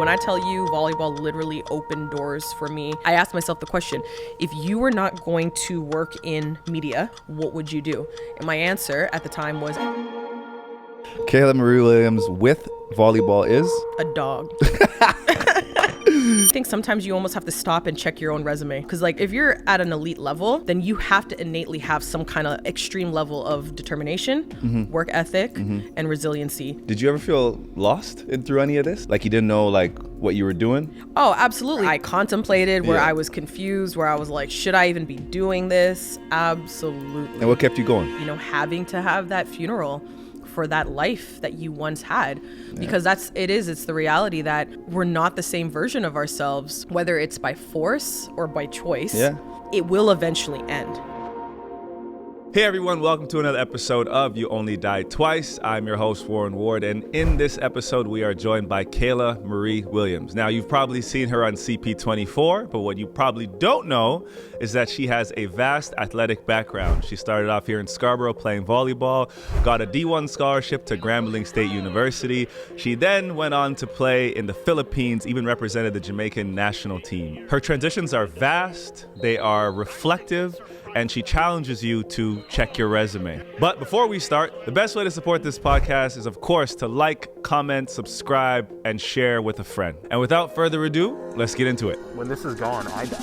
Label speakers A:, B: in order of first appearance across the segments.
A: When I tell you volleyball literally opened doors for me, I asked myself the question, if you were not going to work in media, what would you do? And my answer at the time was
B: Kayla-Marie Williams with volleyball is?
A: a dog. I think sometimes you almost have to stop and check your own resume. Because like if you're at an elite level, then you have to innately have some kind of extreme level of determination, work ethic, and resiliency.
B: Did you ever feel lost through any of this? Like you didn't know like what you were doing?
A: Oh, absolutely. I contemplated where
B: Yeah.
A: I was confused, where I was like, should I even be doing this? Absolutely.
B: And what kept you going?
A: You know, having to have that funeral for that life that you once had, because it's the reality that we're not the same version of ourselves, whether it's by force or by choice.
B: Yeah.
A: It will eventually end.
B: Hey everyone, welcome to another episode of You Only Die Twice. I'm your host, Warren Ward, and in this episode, we are joined by Kayla-Marie Williams. Now, you've probably seen her on CP24, but what you probably don't know is that she has a vast athletic background. She started off here in Scarborough playing volleyball, got a D1 scholarship to Grambling State University. She then went on to play in the Philippines, even represented the Jamaican national team. Her transitions are vast, they are reflective, and she challenges you to check your resume. But before we start, the best way to support this podcast is, of course, to like, comment, subscribe, and share with a friend. And without further ado, let's get into it.
C: When this is gone, I die.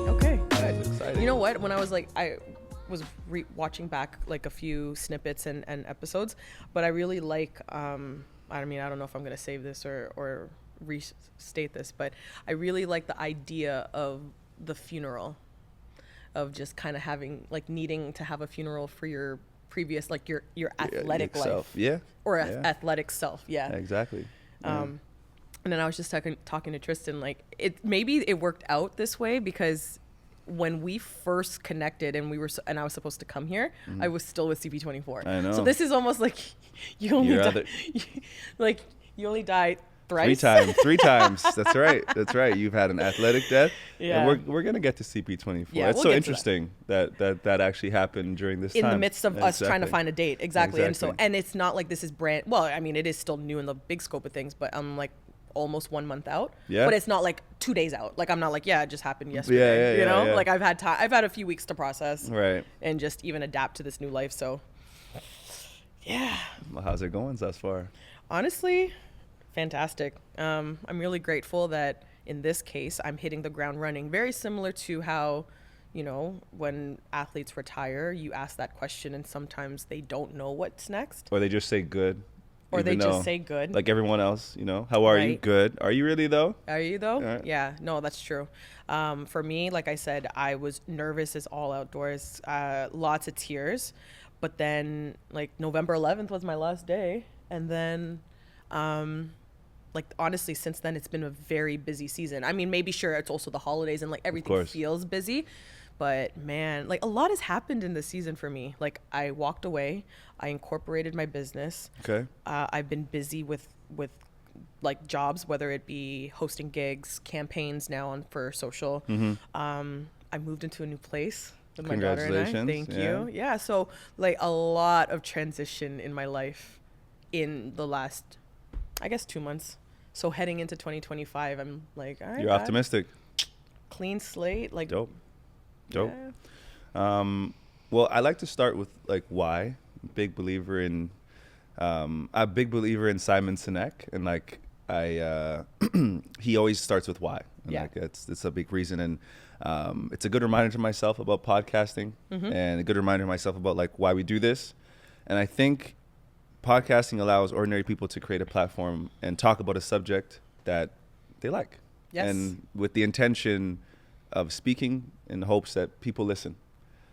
A: Okay.
B: That's exciting.
A: You know what? When I was watching back like a few snippets and episodes, but I really like, I don't know if I'm going to save this or restate this, but I really like the idea of the funeral, of just kind of having, like, needing to have a funeral for your previous, like your athletic life.
B: Self. Yeah.
A: Or
B: Yeah.
A: athletic self. Yeah.
B: Exactly.
A: And then I was just talking to Tristan, like, maybe it worked out this way because when we first connected and I was supposed to come here, I was still with CP24.
B: I know.
A: So this is almost like you only died thrice.
B: Three times. That's right. You've had an athletic death.
A: Yeah.
B: And we're going to get to CP24.
A: Yeah,
B: It's
A: we'll
B: so
A: get to
B: interesting that actually happened during this
A: in
B: time.
A: the midst of us trying to find a date. Exactly.
B: Exactly.
A: And it's not like this is it is still new in the big scope of things, but I'm like almost 1 month out.
B: Yeah.
A: But it's not like 2 days out. Like I'm not like, it just happened yesterday.
B: Yeah.
A: Like I've had a few weeks to process.
B: Right.
A: And just even adapt to this new life. So yeah.
B: Well, how's it going thus far?
A: Honestly, fantastic. I'm really grateful that in this case, I'm hitting the ground running. Very similar to how, when athletes retire, you ask that question and sometimes they don't know what's next.
B: Or they just say good.
A: Or they
B: even
A: just
B: though,
A: say good.
B: Like everyone else, how are you?
A: Right.
B: Good. Are you really though?
A: Are you though?
B: Right.
A: Yeah, no, that's true. For me, like I said, I was nervous as all outdoors, lots of tears. But then like November 11th was my last day. And then, honestly, since then, it's been a very busy season. I mean, maybe sure, it's also the holidays and like everything feels busy. But man, like a lot has happened in this season for me. Like I walked away, I incorporated my business.
B: Okay.
A: I've been busy with like jobs, whether it be hosting gigs, campaigns now for social. I moved into a new place with my daughter and I.
B: Congratulations.
A: Thank you. Yeah. So like a lot of transition in my life in the last, I guess, 2 months. So heading into 2025, I'm like, all right.
B: You're optimistic.
A: Clean slate. Like,
B: Dope.
A: Yeah.
B: Well, I like to start with like why. I'm a big believer in Simon Sinek, and like he always starts with why. And
A: Yeah.
B: like it's a big reason, and it's a good reminder to myself about podcasting, and a good reminder to myself about like why we do this. And I think podcasting allows ordinary people to create a platform and talk about a subject that they like.
A: Yes.
B: And with the intention of speaking in hopes that people listen.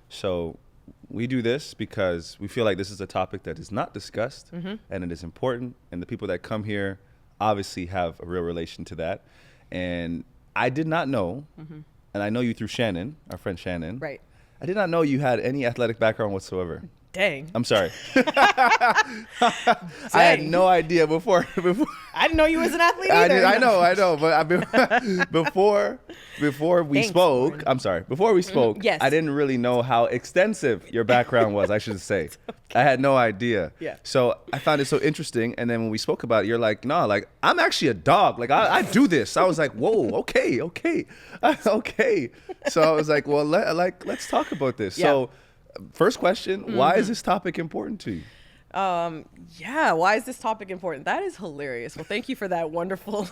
B: So we do this because we feel like this is a topic that is not discussed, and it is important. And the people that come here obviously have a real relation to that. And I did not know, and I know you through Shannon, our friend Shannon.
A: Right.
B: I did not know you had any athletic background whatsoever.
A: Dang.
B: I'm sorry. I had no idea before.
A: I didn't know you was an athlete either.
B: I know. But before we spoke,
A: Warren.
B: I'm sorry. Before we spoke,
A: Yes.
B: I didn't really know how extensive your background was, I should say. I had no idea.
A: Yeah.
B: So I found it so interesting. And then when we spoke about it, you're like, no, like, I'm actually a dog. Like, I do this. I was like, whoa, okay. Okay. So I was like, well, let's talk about this.
A: Yeah.
B: So first question, why is this topic important to you?
A: Yeah, why is this topic important? That is hilarious. Well, thank you for that wonderful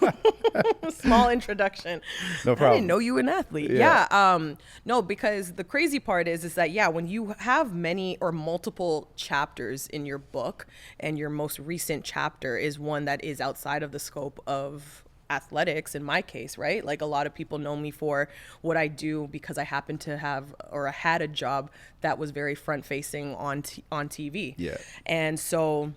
A: small introduction.
B: No
A: I
B: problem.
A: didn't know you were an athlete.
B: Yeah.
A: Yeah. No, because the crazy part is that, yeah, when you have many or multiple chapters in your book, and your most recent chapter is one that is outside of the scope of athletics, in my case, right? Like, a lot of people know me for what I do because I happen to have, or I had a job that was very front facing on TV.
B: Yeah.
A: And so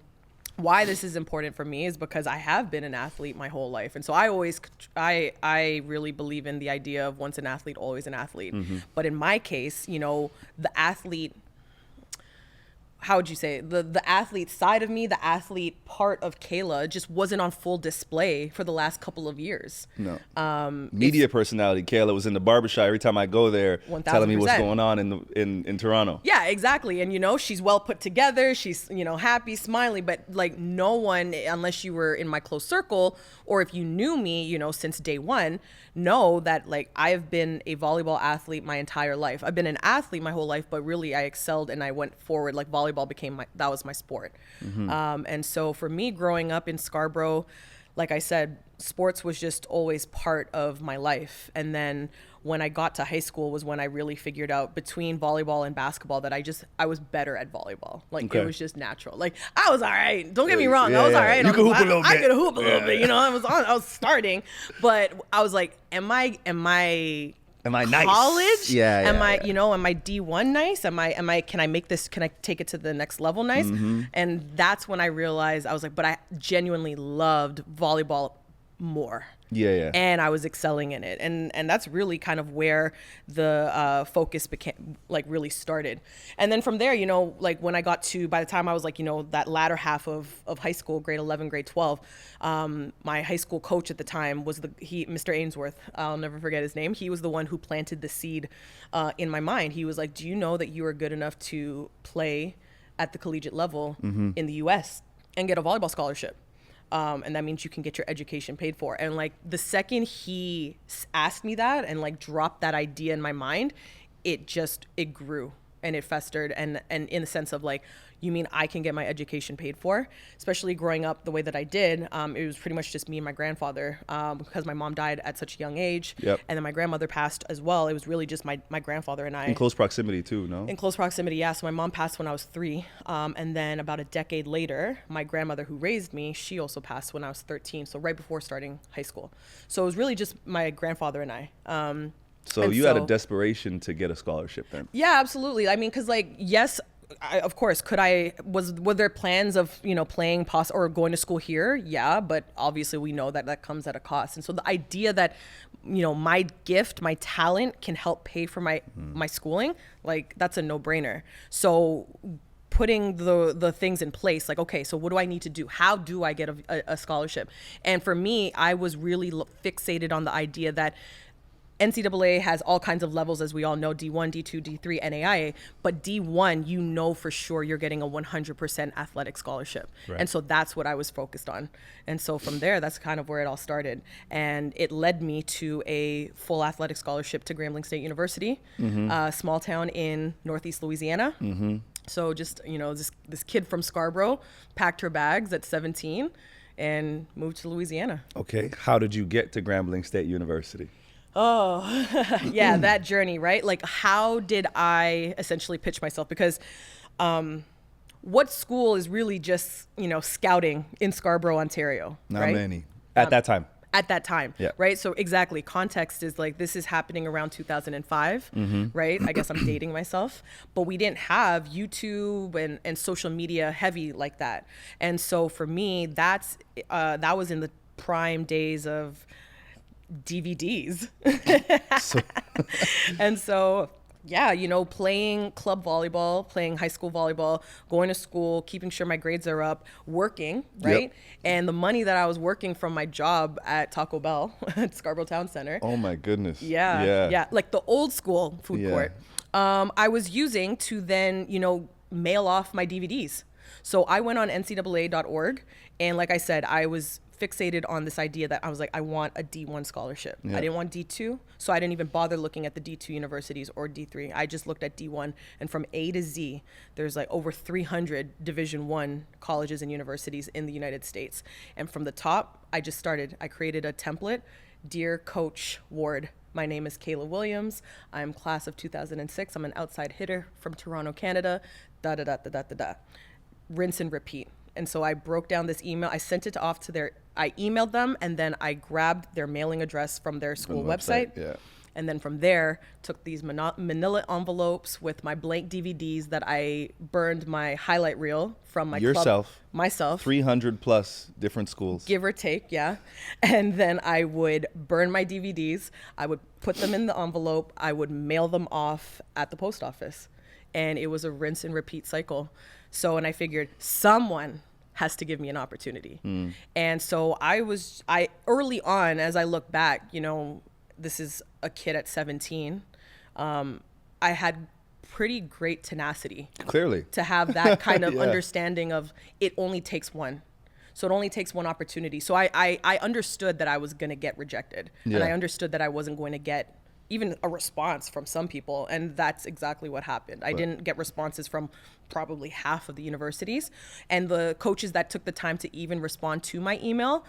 A: why this is important for me is because I have been an athlete my whole life. And so I really believe in the idea of once an athlete, always an athlete. But in my case, you know, the athlete, how would you say, the athlete side of me, the athlete part of Kayla just wasn't on full display for the last couple of years.
B: No. Media personality Kayla was in the barbershop every time I go there,
A: 1000%.
B: telling me what's going on in Toronto.
A: Yeah, exactly. And, you know, she's well put together. She's, you know, happy, smiling, but like no one, unless you were in my close circle, or if you knew me, you know, since day one, know that like I've been a volleyball athlete my entire life. I've been an athlete my whole life, but really I excelled and I went forward. Like, volleyball became that was my sport. And so for me, growing up in Scarborough, like I said, sports was just always part of my life. And then when I got to high school was when I really figured out, between volleyball and basketball, that I was better at volleyball. Like,
B: Okay.
A: it was just natural. Like, I was all right. Don't get me wrong.
B: Yeah,
A: I was
B: yeah.
A: all right.
B: You could hoop a little
A: I
B: bit.
A: could hoop a little
B: Yeah.
A: bit. You know, I was starting, but I was like, am I
B: Am I nice?
A: college?
B: Yeah.
A: Am I,
B: yeah.
A: you know, am I D1 nice? Can I make this, can I take it to the next level nice? And that's when I realized, I was like, but I genuinely loved volleyball more.
B: Yeah.
A: And I was excelling in it. And that's really kind of where the focus became, like, really started. And then from there, you know, like when I got to, by the time I was like, you know, that latter half of high school, grade 11, grade 12, my high school coach at the time was Mr. Ainsworth. I'll never forget his name. He was the one who planted the seed in my mind. He was like, do you know that you are good enough to play at the collegiate level in the US and get a volleyball scholarship? And that means you can get your education paid for. And like the second he asked me that and like dropped that idea in my mind, it grew and it festered. And in the sense of like, you mean I can get my education paid for? Especially growing up the way that I did, it was pretty much just me and my grandfather, because my mom died at such a young age.
B: Yep.
A: And then my grandmother passed as well. It was really just my grandfather and I.
B: In close proximity too, no?
A: In close proximity, yeah. So my mom passed when I was 3. And then about a decade later, my grandmother who raised me, she also passed when I was 13. So right before starting high school. So it was really just my grandfather and I.
B: So you had a desperation to get a scholarship then?
A: Yeah, absolutely. I mean, because like, yes, of course, were there plans of, you know, playing or going to school here? Yeah, but obviously we know that comes at a cost. And so the idea that, you know, my gift, my talent can help pay for my schooling, like that's a no-brainer. So putting the things in place, like, okay, so what do I need to do? How do I get a scholarship? And for me, I was really fixated on the idea that NCAA has all kinds of levels, as we all know, D1, D2, D3, NAIA, but D1, you know for sure you're getting a 100% athletic scholarship.
B: Right.
A: And so that's what I was focused on. And so from there, that's kind of where it all started. And it led me to a full athletic scholarship to Grambling State University, a small town in Northeast Louisiana. So just, you know, this kid from Scarborough packed her bags at 17 and moved to Louisiana.
B: Okay. How did you get to Grambling State University?
A: Oh, yeah, that journey, right? Like, how did I essentially pitch myself? Because what school is really just, you know, scouting in Scarborough, Ontario?
B: Not
A: right?
B: many. At that time.
A: At that time,
B: Yeah.
A: right? So exactly, context is like, this is happening around 2005, right? I guess I'm dating myself, but we didn't have YouTube and social media heavy like that. And so for me, that was in the prime days of DVDs. And so Yeah, playing club volleyball, playing high school volleyball, going to school, keeping sure my grades are up, working, right?
B: Yep.
A: And the money that I was working from my job at Taco Bell at Scarborough Town Center.
B: Oh my goodness.
A: Yeah. Like the old school food
B: Yeah.
A: court. I was using to then, mail off my DVDs. So I went on ncaa.org, and like I said, I was fixated on this idea that I was like, I want a D1 scholarship.
B: Yeah.
A: I didn't want D2, so I didn't even bother looking at the D2 universities or D3. I just looked at D1, and from A to Z, there's like over 300 Division I colleges and universities in the United States. And from the top, I created a template. Dear Coach Ward, my name is Kayla Williams. I'm class of 2006. I'm an outside hitter from Toronto, Canada. Rinse and repeat. And so I broke down this email. I sent it off to I emailed them, and then I grabbed their mailing address from their school website.
B: Yeah.
A: And then from there, took these manila envelopes with my blank DVDs that I burned my highlight reel from my club. Myself.
B: 300 plus different schools.
A: Give or take, yeah. And then I would burn my DVDs. I would put them in the envelope. I would mail them off at the post office. And it was a rinse and repeat cycle. So, and I figured someone has to give me an opportunity. And so I early on, as I look back, this is a kid at 17. I had pretty great tenacity.
B: Clearly.
A: To have that kind of
B: Yeah.
A: understanding of it only takes one. So it only takes one opportunity. So I understood that I was going to get rejected.
B: Yeah.
A: And I understood that I wasn't going to get even a response from some people. And that's exactly what happened. I didn't get responses from probably half of the universities. And the coaches that took the time to even respond to my email,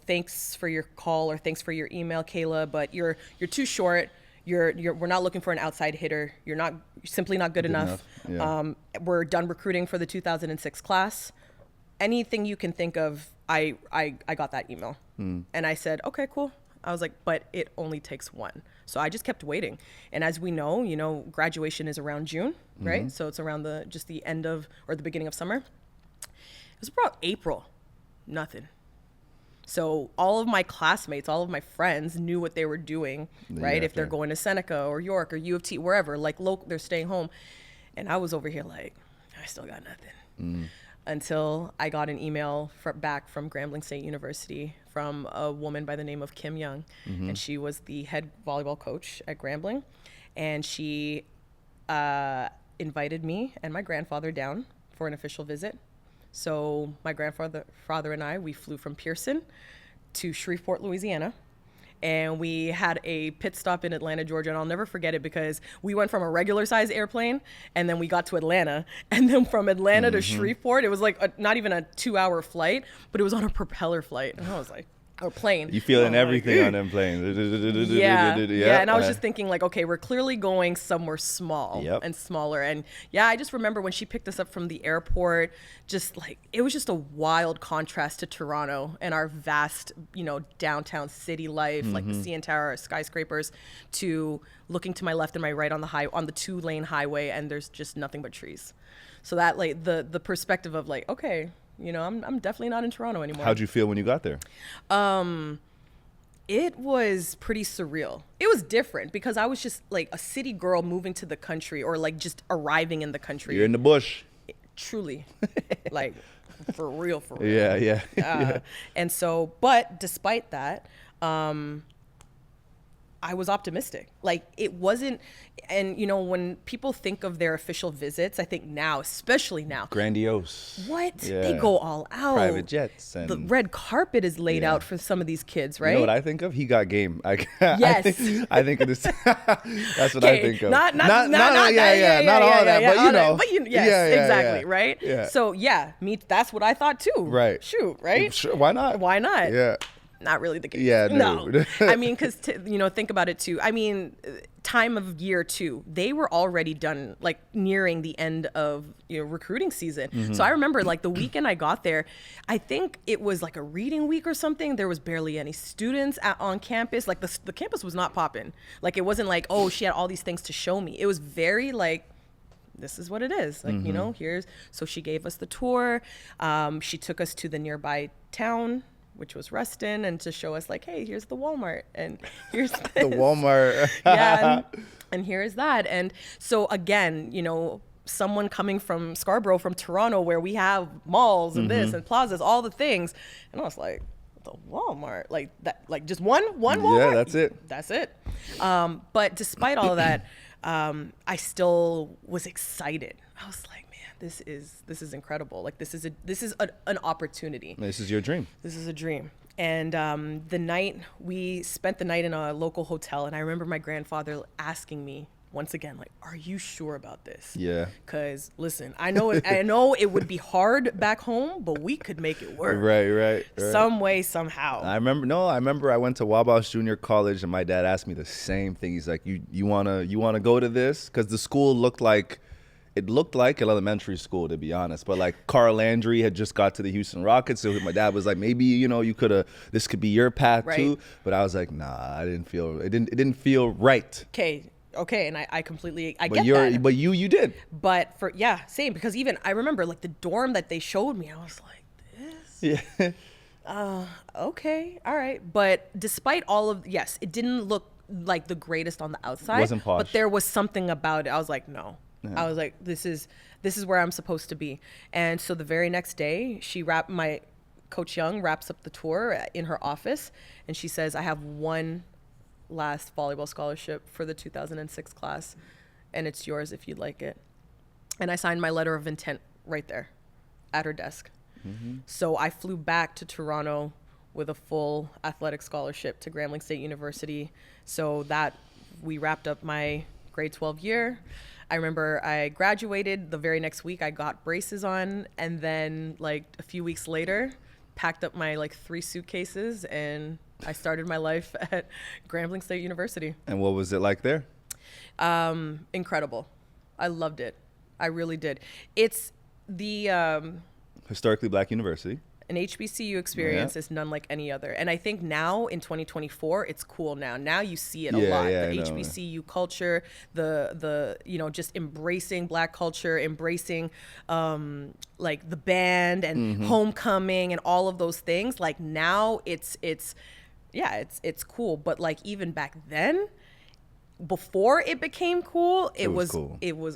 A: thanks for your call or thanks for your email, Kayla, but you're too short. We're not looking for an outside hitter. You're simply not good enough.
B: Yeah.
A: We're done recruiting for the 2006 class. Anything you can think of, I got that email. And I said, okay, cool. I was like, but it only takes one. So I just kept waiting. And as we know, graduation is around June, right? So it's around the end of, or the beginning of summer. It was about April, nothing. So all of my classmates, all of my friends knew what they were doing, right? If they're going to Seneca or York or U of T, wherever, like local, they're staying home. And I was over here like, I still got nothing. Until I got an email back from Grambling State University from a woman by the name of Kim Young. And she was the head volleyball coach at Grambling. And she invited me and my grandfather down for an official visit. So my grandfather and I, we flew from Pearson to Shreveport, Louisiana. And we had a pit stop in Atlanta, Georgia. And I'll never forget it because we went from a regular size airplane and then we got to Atlanta. And then from Atlanta to Shreveport, it was like not even a 2-hour flight, but it was on a propeller flight. And I was like, or plane.
B: You feeling everything on them planes.
A: Yeah. And I was just thinking like, okay, we're clearly going somewhere small and smaller. And yeah, I just remember when she picked us up from the airport, just like, it was just a wild contrast to Toronto and our vast, downtown city life, like the CN Tower, skyscrapers, to looking to my left and my right on the 2-lane highway, and there's just nothing but trees. So that like the perspective of like, okay, I'm definitely not in Toronto anymore.
B: How'd you feel when you got there?
A: It was pretty surreal. It was different because I was just like a city girl moving to the country, or like just arriving in the country.
B: You're in the bush.
A: Truly. Like for real.
B: Yeah.
A: And so, but despite that, I was optimistic. Like it wasn't, and when people think of their official visits, I think now, especially now,
B: grandiose.
A: What?
B: Yeah.
A: They go all out.
B: Private jets. And
A: the red carpet is laid out for some of these kids, right?
B: You know what I think of? He got game.
A: Yes.
B: I think of this. That's what I think of.
A: Not
B: all that, but
A: exactly, right?
B: Yeah.
A: So that's what I thought too.
B: Right.
A: Shoot, right?
B: Sure, why not?
A: Why not?
B: Yeah.
A: Not really the case.
B: Yeah, no.
A: I mean, because, think about it too. I mean, time of year too, they were already done, like nearing the end of, recruiting season. So I remember like the weekend I got there, I think it was like a reading week or something. There was barely any students on campus. Like the campus was not popping. Like it wasn't like, oh, she had all these things to show me. It was very like, this is what it is. Like, so she gave us the tour. She took us to the nearby town which was Ruston, and to show us like, hey, here's the Walmart, and here's
B: The
A: this.
B: Walmart.
A: Yeah, and here is that. And so again, someone coming from Scarborough, from Toronto, where we have malls and this and plazas, all the things, and I was like, the Walmart, like that, like just one Walmart.
B: Yeah, that's it.
A: That's it. But despite all of that, I still was excited. I was like, man, this is incredible. Like this is an opportunity.
B: This is your dream.
A: This is a dream. And we spent the night in a local hotel, and I remember my grandfather asking me once again, like, are you sure about this?
B: Yeah.
A: Because listen, I know it would be hard back home, but we could make it work.
B: Right.
A: Some way, somehow.
B: I remember I went to Wabash Junior College, and my dad asked me the same thing. He's like, you wanna go to this? Because the school looked like an elementary school, to be honest. But like Carl Landry had just got to the Houston Rockets, so my dad was like, maybe this could be your path too. But I was like, nah, it didn't feel right.
A: Okay, and I completely get that.
B: But you did.
A: But same, because even I remember like the dorm that they showed me, I was like, this?
B: Yeah.
A: Okay, all right. But despite all of, yes, it didn't look like the greatest on the outside.
B: Wasn't posh.
A: But there was something about it. I was like, no. Yeah. I was like, this is where I'm supposed to be. And so the very next day, my Coach Young wraps up the tour in her office, and she says, I have one last volleyball scholarship for the 2006 class, and it's yours if you'd like it. And I signed my letter of intent right there at her desk. Mm-hmm. So I flew back to Toronto with a full athletic scholarship to Grambling State University. So that we wrapped up my grade 12 year. I remember I graduated the very next week. I got braces on, and then like a few weeks later, packed up my like 3 suitcases, and I started my life at Grambling State University.
B: And what was it like there?
A: Incredible. I loved it. I really did. It's the
B: historically black university.
A: An HBCU experience is none like any other. And I think now in 2024, it's cool now. Now you see it a lot. The HBCU culture, the just embracing black culture, embracing like the band and homecoming and all of those things. Like now it's cool. But like even back then, before it became cool, it was cool. It was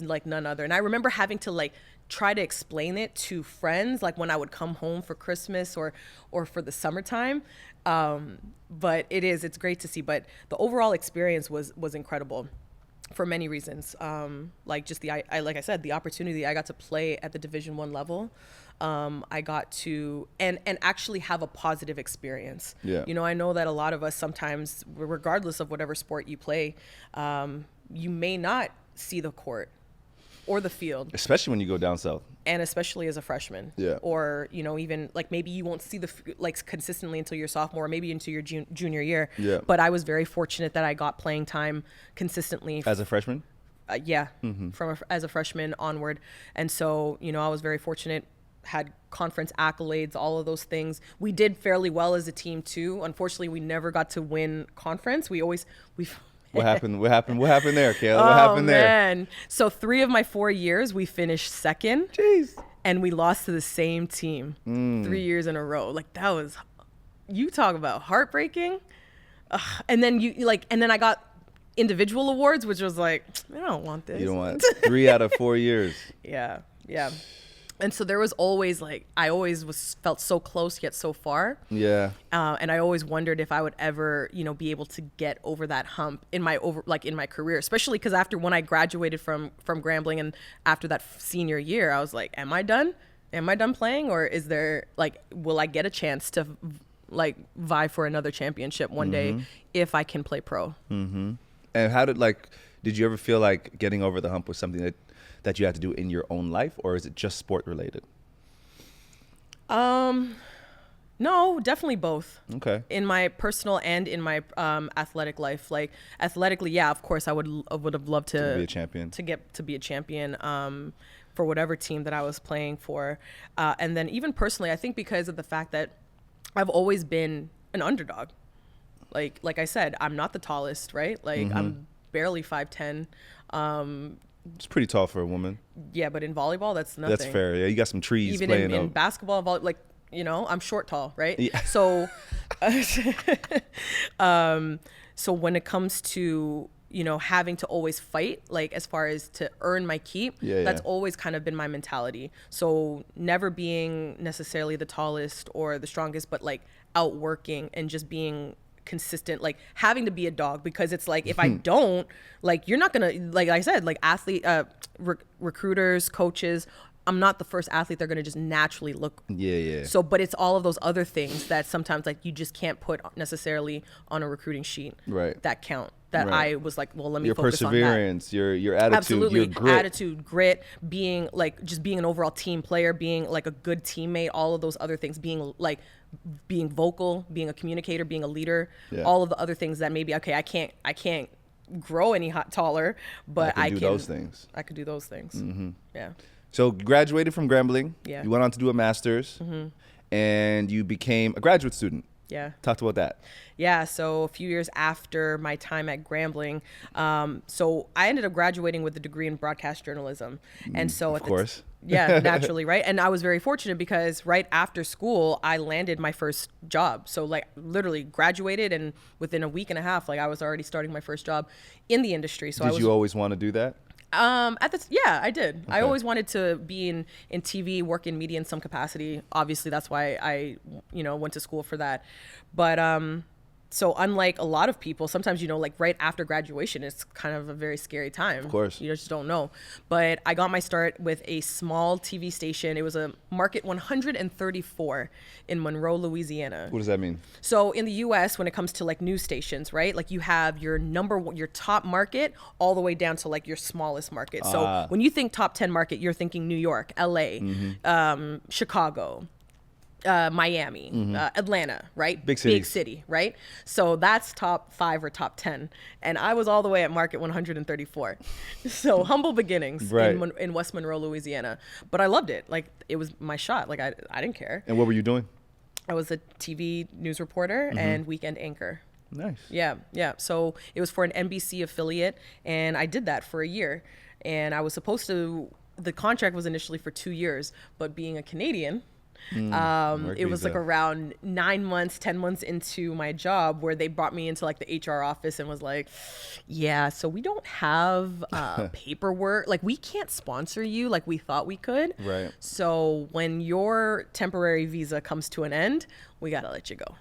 A: like none other. And I remember having to like try to explain it to friends, like when I would come home for Christmas or for the summertime. But it's great to see. But the overall experience was incredible for many reasons. Like just like I said, the opportunity I got to play at the Division I level. I got to and actually have a positive experience. Yeah. I know that a lot of us sometimes, regardless of whatever sport you play, you may not see the court or the field,
B: especially when you go down south,
A: and especially as a freshman. Yeah. Or even like maybe you won't see like consistently until your sophomore, or maybe into your junior year. Yeah. But I was very fortunate that I got playing time consistently
B: as a freshman.
A: As a freshman onward, and so I was very fortunate. Had conference accolades, all of those things. We did fairly well as a team too. Unfortunately, we never got to win conference. What happened there, Kayla? What happened there? Man. So 3 of my 4 years, we finished second.
B: Jeez.
A: And we lost to the same team 3 years in a row. Like that was, you talk about heartbreaking. And then and then I got individual awards, which was like, I don't want this.
B: You don't want 3 out of 4 years.
A: Yeah. And so there was always I always felt so close yet so far.
B: Yeah.
A: And I always wondered if I would ever, be able to get over that hump in my career, especially because when I graduated from Grambling and after that senior year, I was like, am I done? Am I done playing? Or is there will I get a chance to vie for another championship one day if I can play pro?
B: Mm-hmm. And how did you ever feel like getting over the hump was something that you had to do in your own life, or is it just sport related?
A: No, definitely both.
B: Okay.
A: In my personal and in my athletic life, like athletically, yeah, of course, I would have loved to
B: be a champion,
A: to be a champion for whatever team that I was playing for, and then even personally, I think because of the fact that I've always been an underdog. Like I said, I'm not the tallest, right? I'm barely 5'10".
B: It's pretty tall for a woman.
A: Yeah, but in volleyball, that's nothing.
B: That's fair. Yeah, you got some trees
A: even
B: playing
A: in basketball, you know, I'm short tall, right?
B: Yeah.
A: So, so when it comes to, you know, having to always fight, like as far as to earn my keep, that's always kind of been my mentality. So never being necessarily the tallest or the strongest, but like outworking and just being consistent, like having to be a dog, because it's like if I don't, like you're not gonna, like I said, like athlete recruiters, coaches, I'm not the first athlete they're gonna just naturally look. So but it's all of those other things that sometimes like you just can't put necessarily on a recruiting sheet that count, that I was like, well, let me focus on that.
B: Your perseverance, your attitude,
A: absolutely,
B: your grit.
A: Attitude, grit, being like, just being an overall team player, being like a good teammate, all of those other things, being like, being vocal, being a communicator, being a leader, all of the other things that maybe, okay, I can't grow any taller, but I can do those things. I could do those things. Yeah.
B: So you graduated from Grambling.
A: Yeah.
B: You went on to do a master's, and you became a graduate student.
A: Yeah.
B: Talk about that.
A: Yeah. So a few years after my time at Grambling, so I ended up graduating with a degree in broadcast journalism. And so
B: of course.
A: Yeah, naturally, right? And I was very fortunate because right after school, I landed my first job. So like literally graduated, and within a week and a half, like I was already starting my first job in the industry. So
B: Did you always want to do that?
A: Yeah, I did.
B: Okay.
A: I always wanted to be in TV, work in media in some capacity. Obviously, that's why I, you know, went to school for that. But so unlike a lot of people, sometimes, you know, like right after graduation, it's kind of a very scary time.
B: Of course.
A: You just don't know. But I got my start with a small TV station. It was a market 134 in Monroe, Louisiana.
B: What does that mean?
A: So in the US, when it comes to like news stations, right? Like you have your your top market all the way down to like your smallest market. So when you think top 10 market, you're thinking New York, LA, Chicago, Miami, Atlanta, right?
B: Big cities.
A: Big city, right? So that's top 5 or top 10. And I was all the way at market 134. So humble beginnings in West Monroe, Louisiana. But I loved it. Like it was my shot. Like I didn't care.
B: And what were you doing?
A: I was a TV news reporter and weekend anchor.
B: Nice.
A: Yeah. So it was for an NBC affiliate, and I did that for a year. And I was supposed to, the contract was initially for 2 years, but being a Canadian, it was like around 9 months, 10 months into my job where they brought me into like the HR office and was like, yeah, so we don't have paperwork. Like we can't sponsor you like we thought we could.
B: Right.
A: So when your temporary visa comes to an end, we got to let you go.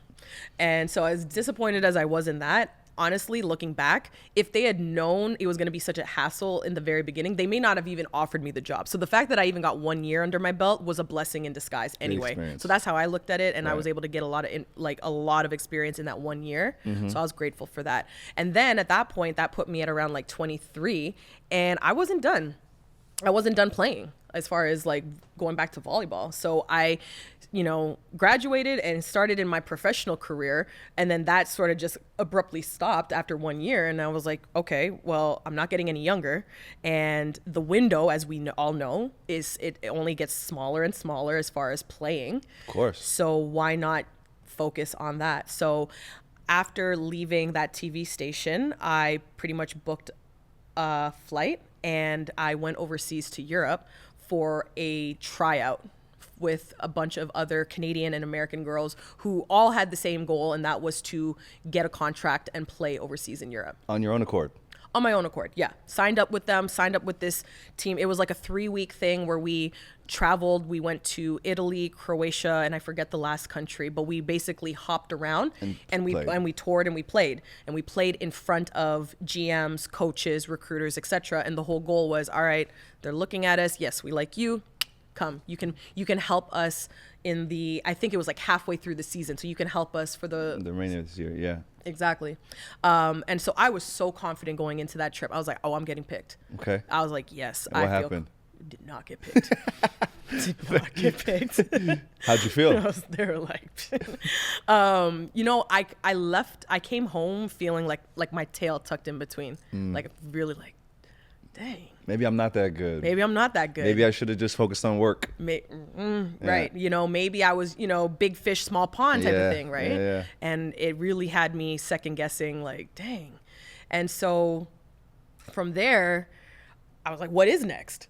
A: And so as disappointed as I was in that, honestly, looking back, if they had known it was going to be such a hassle in the very beginning, they may not have even offered me the job. So the fact that I even got 1 year under my belt was a blessing in disguise anyway. So that's how I looked at it. And I was able to get a lot of experience in that 1 year. So I was grateful for that. And then at that point, that put me at around like 23, and I wasn't done. I wasn't done playing as far as like going back to volleyball. So I, you know, graduated and started in my professional career. And then that sort of just abruptly stopped after 1 year. And I was like, okay, well, I'm not getting any younger. And the window, as we all know, is it only gets smaller and smaller as far as playing.
B: Of course.
A: So why not focus on that? So after leaving that TV station, I pretty much booked a flight and I went overseas to Europe for a tryout with a bunch of other Canadian and American girls who all had the same goal, and that was to get a contract and play overseas in Europe.
B: On your own accord?
A: On my own accord, yeah. Signed up with them, signed up with this team. It was like a 3-week thing where we traveled. We went to Italy, Croatia, and I forget the last country, but we basically hopped around and we toured and we played. And we played in front of GMs, coaches, recruiters, etc. And the whole goal was, all right, they're looking at us. Yes, we like you. Come, you can help us in the, I think it was like halfway through the season. So you can help us for the
B: remainder of this year, yeah.
A: Exactly. And so I was so confident going into that trip. I was like, oh, I'm getting picked.
B: Okay.
A: I was like, yes.
B: And what happened?
A: Did not get picked. Did not get picked.
B: How'd you feel?
A: They were like, you know, I left, I came home feeling like my tail tucked in between. Like really like, dang.
B: Maybe I'm not that good.
A: Maybe I'm not that good.
B: Maybe I should have just focused on work.
A: Right. You know, maybe I was, you know, big fish, small pond type of thing, right?
B: Yeah.
A: And it really had me second guessing, like, dang. And so from there, I was like, what is next?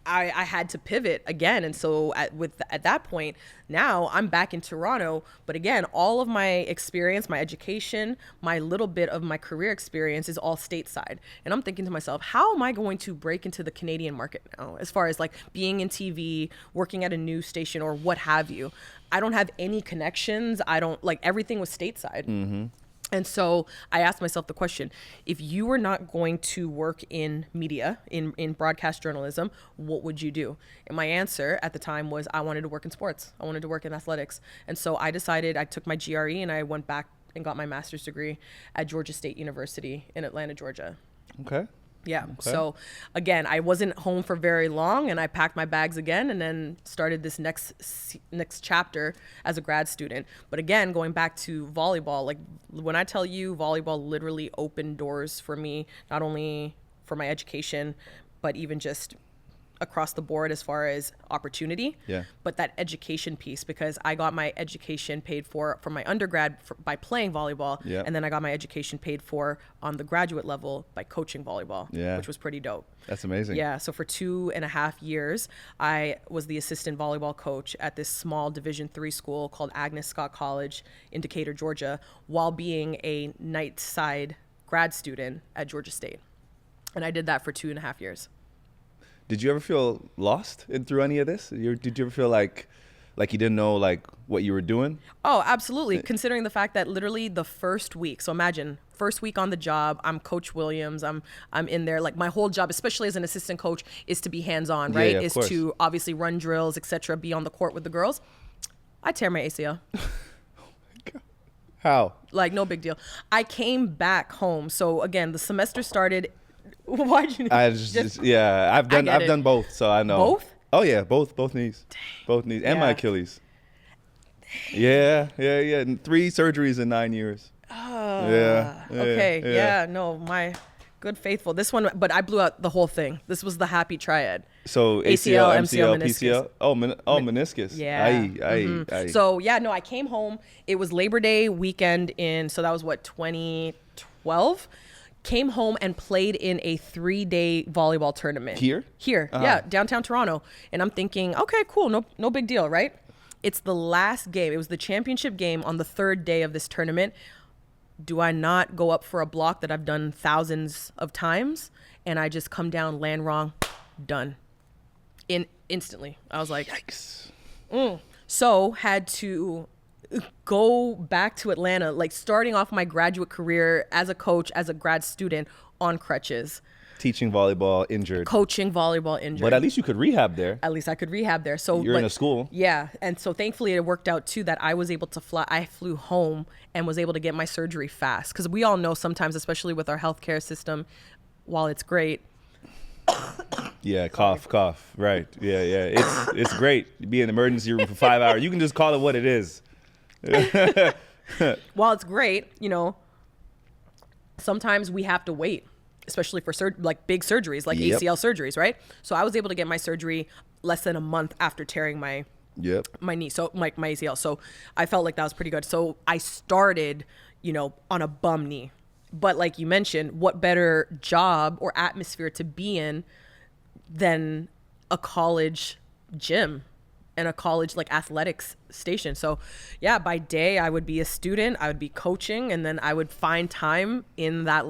A: I had to pivot again. And so at that point, now I'm back in Toronto. But again, all of my experience, my education, my little bit of my career experience is all stateside. And I'm thinking to myself, how am I going to break into the Canadian market now? As far as like being in TV, working at a news station or what have you. I don't have any connections. I don't, like, everything was stateside. Mm-hmm. And so I asked myself the question, if you were not going to work in media, in broadcast journalism, what would you do? And my answer at the time was I wanted to work in sports. I wanted to work in athletics. And so I decided, I took my GRE and I went back and got my master's degree at Georgia State University in Atlanta, Georgia.
B: Okay.
A: Yeah.
B: Okay.
A: So again, I wasn't home for very long and I packed my bags again and then started this next chapter as a grad student. But again, going back to volleyball, like when I tell you volleyball literally opened doors for me, not only for my education, but even just across the board as far as opportunity, but that education piece, because I got my education paid for my undergrad by playing volleyball, and then I got my education paid for on the graduate level by coaching volleyball, which was pretty dope.
B: That's amazing.
A: Yeah, so for 2.5 years, I was the assistant volleyball coach at this small Division III school called Agnes Scott College in Decatur, Georgia, while being a night-side grad student at Georgia State. And I did that for 2.5 years.
B: Did you ever feel lost through any of this? Did you ever feel like you didn't know like what you were doing?
A: Oh, absolutely. Considering the fact that literally the first week, so imagine first week on the job, I'm Coach Williams. I'm in there. Like my whole job, especially as an assistant coach, is to be hands-on, right?
B: Yeah,
A: is
B: course.
A: To obviously run drills, etc., be on the court with the girls. I tear my ACL.
B: Oh my God. How?
A: Like no big deal. I came back home. So again, the semester started. Why'd you?
B: I've done both, so I know.
A: Both?
B: Oh yeah, both knees. Dang. Both knees and my Achilles. Dang. Yeah. 3 surgeries in 9 years.
A: Okay. No, my good faithful. This one, but I blew out the whole thing. This was the happy triad.
B: So ACL, MCL, PCL. Meniscus.
A: Yeah.
B: Aye.
A: So I came home. It was Labor Day weekend so that was what, 2012. Came home and played in a 3-day volleyball tournament. Here? Yeah, downtown Toronto. And I'm thinking, okay, cool, no big deal, right? It's the last game. It was the championship game on the 3rd day of this tournament. Do I not go up for a block that I've done thousands of times? And I just come down, land wrong, done. Instantly. I was like,
B: yikes.
A: So had to go back to Atlanta, like starting off my graduate career as a coach, as a grad student on crutches.
B: Teaching volleyball injured.
A: Coaching volleyball injured.
B: But at least you could rehab there.
A: At least I could rehab there. So
B: you're in a school.
A: Yeah. And so thankfully it worked out too that I was able to fly. I flew home and was able to get my surgery fast. Because we all know sometimes, especially with our healthcare system, while it's great.
B: Yeah, cough. Right. Yeah. It's great. You be in the emergency room for 5 hours. You can just call it what it is.
A: While it's great, sometimes we have to wait, especially for big surgeries, like ACL surgeries, right? So I was able to get my surgery less than a month after tearing my knee, so my ACL. So I felt like that was pretty good. So I started, on a bum knee. But like you mentioned, what better job or atmosphere to be in than a college gym and a college like athletics station. So by day I would be a student, I would be coaching, and then I would find time in that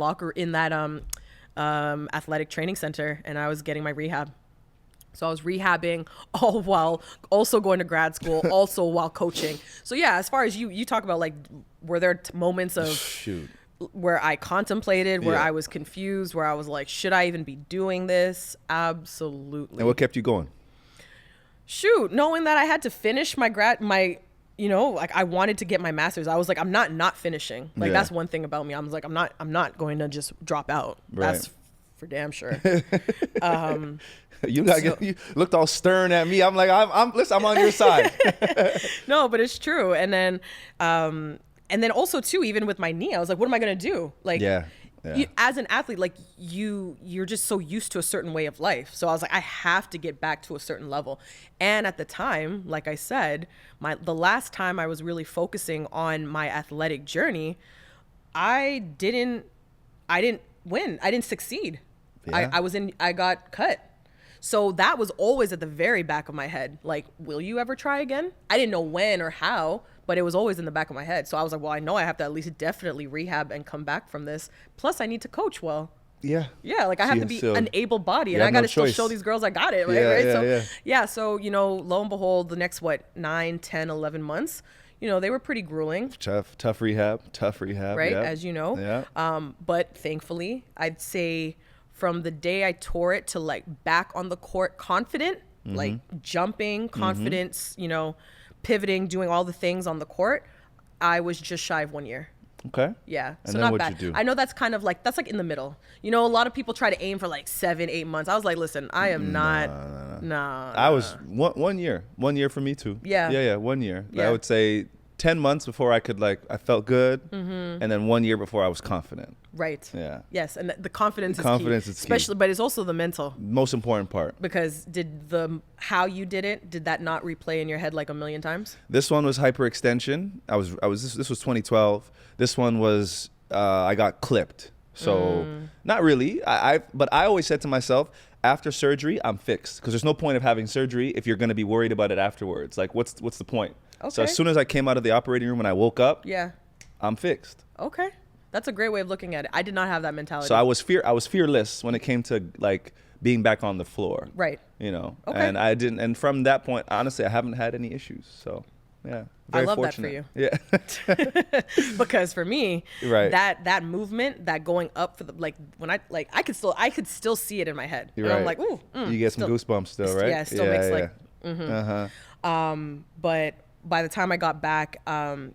A: athletic training center, and I was getting my rehab. So I was rehabbing all while also going to grad school, also while coaching. So as far as you talk about, like, were there moments of where I contemplated, where I was confused, where I was like, should I even be doing this? Absolutely.
B: And what kept you going?
A: Knowing that I had to finish like I wanted to get my master's. I was like, I'm not finishing. Like that's one thing about me. I was like, I'm not going to just drop out. Right. That's for damn sure.
B: You looked all stern at me. I'm like, I'm on your side.
A: No, but it's true. And then also too, even with my knee, I was like, what am I going to do? Like, as an athlete, like you're just so used to a certain way of life. So I was like, I have to get back to a certain level. And at the time, like I said, the last time I was really focusing on my athletic journey, I didn't win. I didn't succeed. I got cut. So that was always at the very back of my head. Like, will you ever try again? I didn't know when or how, but it was always in the back of my head. So I was like, well, I know I have to at least definitely rehab and come back from this. Plus, I need to coach well.
B: Yeah.
A: Yeah, like I have to be an able body, and I got to still show these girls I got it, right? So, you know, lo and behold, the next, 9, 10, 11 months, you know, they were pretty grueling.
B: Tough rehab. Right,
A: as you know. Yeah. But thankfully, I'd say from the day I tore it to like back on the court confident, like jumping, confidence, you know, pivoting, doing all the things on the court, I was just shy of 1 year.
B: Okay.
A: Yeah.
B: And
A: so
B: then
A: not bad.
B: You do?
A: I know that's kind of like, that's like in the middle. You know, a lot of people try to aim for like 7, 8 months. I was like, listen, I am not. Nah.
B: I was 1 year. 1 year for me too.
A: Yeah.
B: Yeah. 1 year.
A: Yeah.
B: I would say 10 months before I could I felt good. And then 1 year before I was confident.
A: Right.
B: Yeah.
A: Yes. And the confidence is key.
B: Especially,
A: but it's also the mental.
B: Most important part.
A: Because how you did it, did that not replay in your head like a million times?
B: This one was hyperextension. This was 2012. This one was, I got clipped. So not really. But I always said to myself, after surgery, I'm fixed. Because there's no point of having surgery if you're going to be worried about it afterwards. Like, what's the point?
A: Okay.
B: So as soon as I came out of the operating room and I woke up, I'm fixed.
A: Okay. That's a great way of looking at it. I did not have that mentality.
B: So I was fearless when it came to like being back on the floor.
A: Right.
B: You know.
A: Okay.
B: And I didn't. And from that point, honestly, I haven't had any issues. So yeah. Very
A: I love
B: fortunate.
A: that for you. Yeah. Because for me,
B: right.
A: that movement, that going up for the when I could still see it in my head.
B: You're
A: and
B: right.
A: I'm like, ooh.
B: You get some goosebumps still, right?
A: Yeah. It still makes but by the time I got back,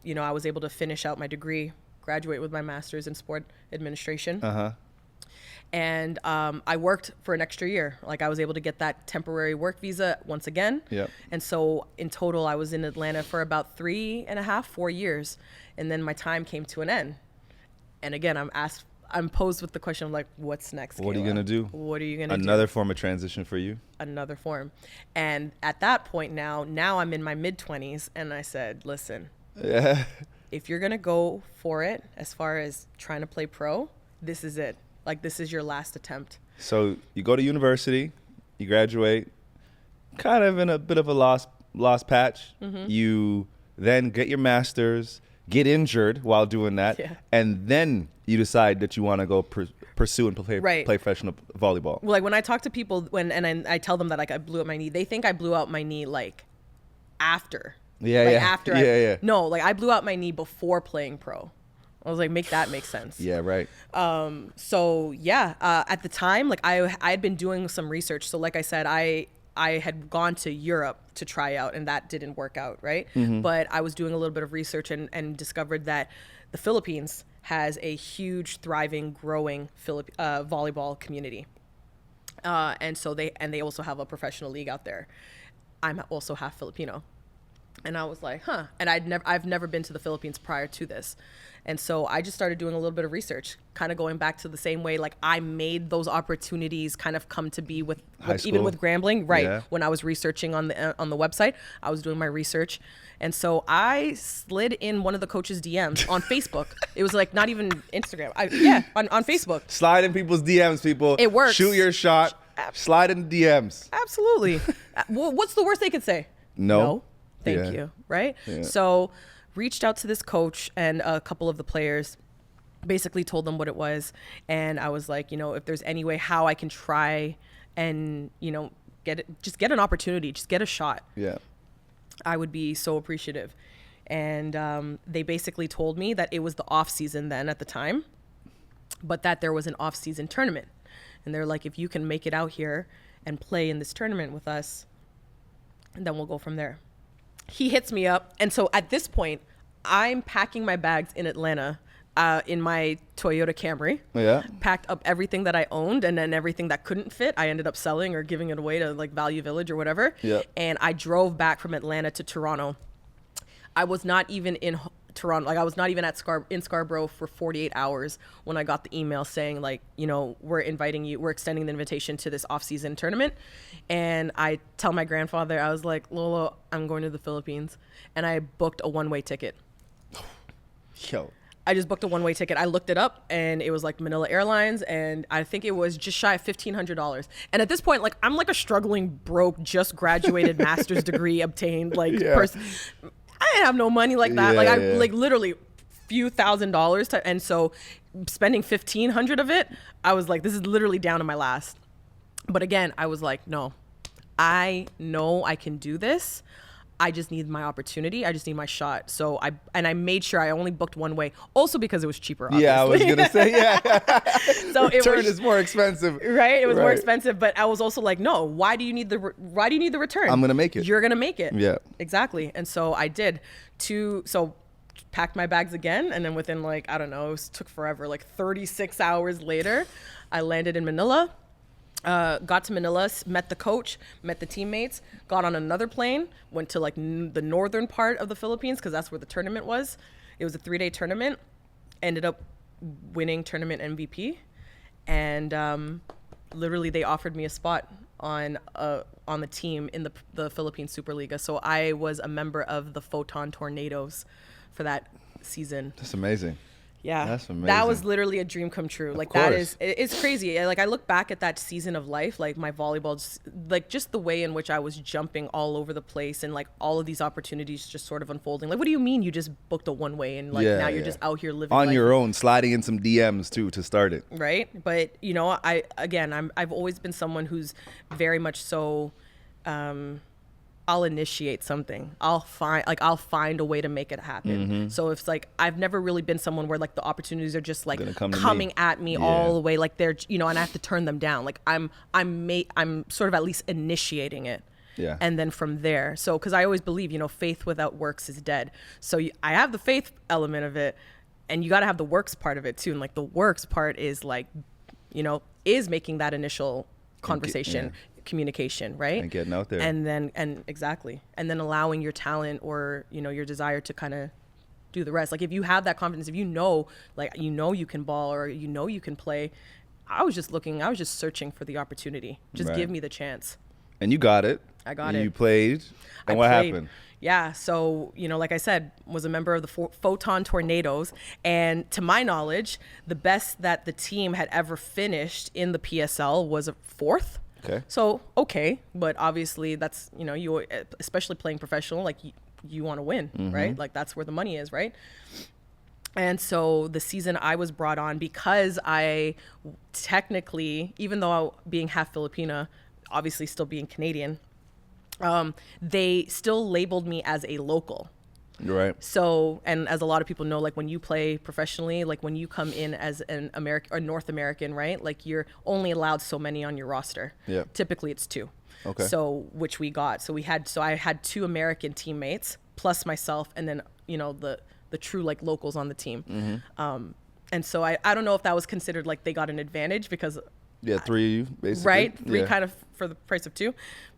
A: you know, I was able to finish out my degree, graduate with my master's in sport administration. And I worked for an extra year. Like I was able to get that temporary work visa once again.
B: Yep.
A: And so in total, I was in Atlanta for about 3.5, 4 years. And then my time came to an end. And again, I'm posed with the question of like, what's next?
B: What are you going to do?
A: What are you going to do?
B: Another form of transition for you?
A: Another form. And at that point now I'm in my mid-20s. And I said, listen, if you're going to go for it, as far as trying to play pro, this is it. Like, this is your last attempt.
B: So you go to university, you graduate, kind of in a bit of a lost patch. You then get your master's, get injured while doing that, and then you decide that you want to go pursue and play professional volleyball.
A: Well, like when I talk to people I tell them that like I blew up my knee, they think I blew out my knee like after. No, like I blew out my knee before playing pro. I was like, make sense.
B: Yeah, right.
A: So yeah, at the time, like I had been doing some research. So like I said, I had gone to Europe to try out, and that didn't work out, right? But I was doing a little bit of research and discovered that the Philippines has a huge, thriving, growing volleyball community, and so they also have a professional league out there. I'm also half Filipino. And I was like, huh. And I've never been to the Philippines prior to this. And so I just started doing a little bit of research, kind of going back to the same way, like I made those opportunities kind of come to be with even with Grambling, right? Yeah. When I was researching on the website, I was doing my research. And so I slid in one of the coaches' DMs on Facebook. It was like not even Instagram. On Facebook.
B: Slide in people's DMs, people.
A: It works.
B: Shoot your shot. Slide in DMs.
A: Absolutely. Well, what's the worst they could say?
B: No.
A: Thank you. Right? Yeah. So reached out to this coach and a couple of the players, basically told them what it was. And I was like, you know, if there's any way how I can try and, you know, get an opportunity, just get a shot.
B: Yeah.
A: I would be so appreciative. And they basically told me that it was the off season then at the time, but that there was an off season tournament. And they're like, if you can make it out here and play in this tournament with us, then we'll go from there. He hits me up. And so at this point, I'm packing my bags in Atlanta in my Toyota Camry.
B: Yeah.
A: Packed up everything that I owned, and then everything that couldn't fit, I ended up selling or giving it away to like Value Village or whatever.
B: Yeah.
A: And I drove back from Atlanta to Toronto. I was not even in Toronto. Like I was not even in Scarborough for 48 hours when I got the email saying like, you know, we're extending the invitation to this off-season tournament. And I tell my grandfather, I was like, Lolo, I'm going to the Philippines. And I booked a one-way ticket.
B: Yo.
A: I just booked a one-way ticket. I looked it up, and it was like Manila Airlines, and I think it was just shy of $1,500. And at this point, like, I'm like a struggling, broke, just graduated master's degree obtained person. I didn't have no money like that. Like literally few $1,000s and so spending $1,500 of it, I was like, this is literally down to my last. But again, I was like, no, I know I can do this. I just need my opportunity. I just need my shot. So I made sure I only booked one way, also because it was cheaper. Obviously.
B: Yeah, I was gonna say
A: So
B: return is more expensive,
A: right? It was more expensive, but I was also like, no. Why do you need the return?
B: I'm gonna make it.
A: You're gonna make it.
B: Yeah,
A: exactly. And so I did. So packed my bags again, and then within like I don't know, it took forever. Like 36 hours later, I landed in Manila. Got to Manila, met the coach, met the teammates, got on another plane, went to like the northern part of the Philippines because that's where the tournament was. It was a 3-day tournament. Ended up winning tournament MVP, and literally they offered me a spot on the team in the Philippine Superliga. So I was a member of the Photon Tornadoes for that season.
B: That's amazing.
A: Yeah,
B: that's amazing.
A: That was literally a dream come true. Like that is, it's crazy. Like I look back at that season of life, like my volleyball, like just the way in which I was jumping all over the place and like all of these opportunities just sort of unfolding. Like, what do you mean you just booked a one way and like now you're just out here living
B: on
A: life.
B: your own, sliding in some DMs too to start it. Right.
A: But you know, I've always been someone who's very much so, I'll initiate something. I'll find a way to make it happen. Mm-hmm. So it's like I've never really been someone where like the opportunities are just like coming at me all the way, like they're and I have to turn them down. Like I'm sort of at least initiating it. Yeah. And then from there, so because I always believe faith without works is dead. So I have the faith element of it, and you got to have the works part of it too. And like the works part is like is making that initial conversation. Communication, right?
B: And getting out there.
A: And exactly. And then allowing your talent or, your desire to kind of do the rest. Like if you have that confidence, if you can ball or you can play, I was just searching for the opportunity. Just give me the chance.
B: And you got it.
A: I got it.
B: You played. And what happened?
A: Yeah. So, like I said, was a member of the Photon Tornadoes. And to my knowledge, the best that the team had ever finished in the PSL was a 4th.
B: Okay.
A: So, but obviously that's, you, especially playing professional, like you want to win, right? Like that's where the money is, right? And so the season I was brought on, because I technically, even though being half Filipina, obviously still being Canadian, they still labeled me as a local.
B: Right.
A: So, and as a lot of people know, like when you play professionally, like when you come in as an American or North American, right? Like you're only allowed so many on your roster. Yeah. Typically it's 2. Okay. So, which we got. So I had 2 American teammates plus myself, and then, the true like locals on the team. Mm-hmm. And so I don't know if that was considered like they got an advantage because
B: 3 basically.
A: Right. 3 kind of for the price of 2,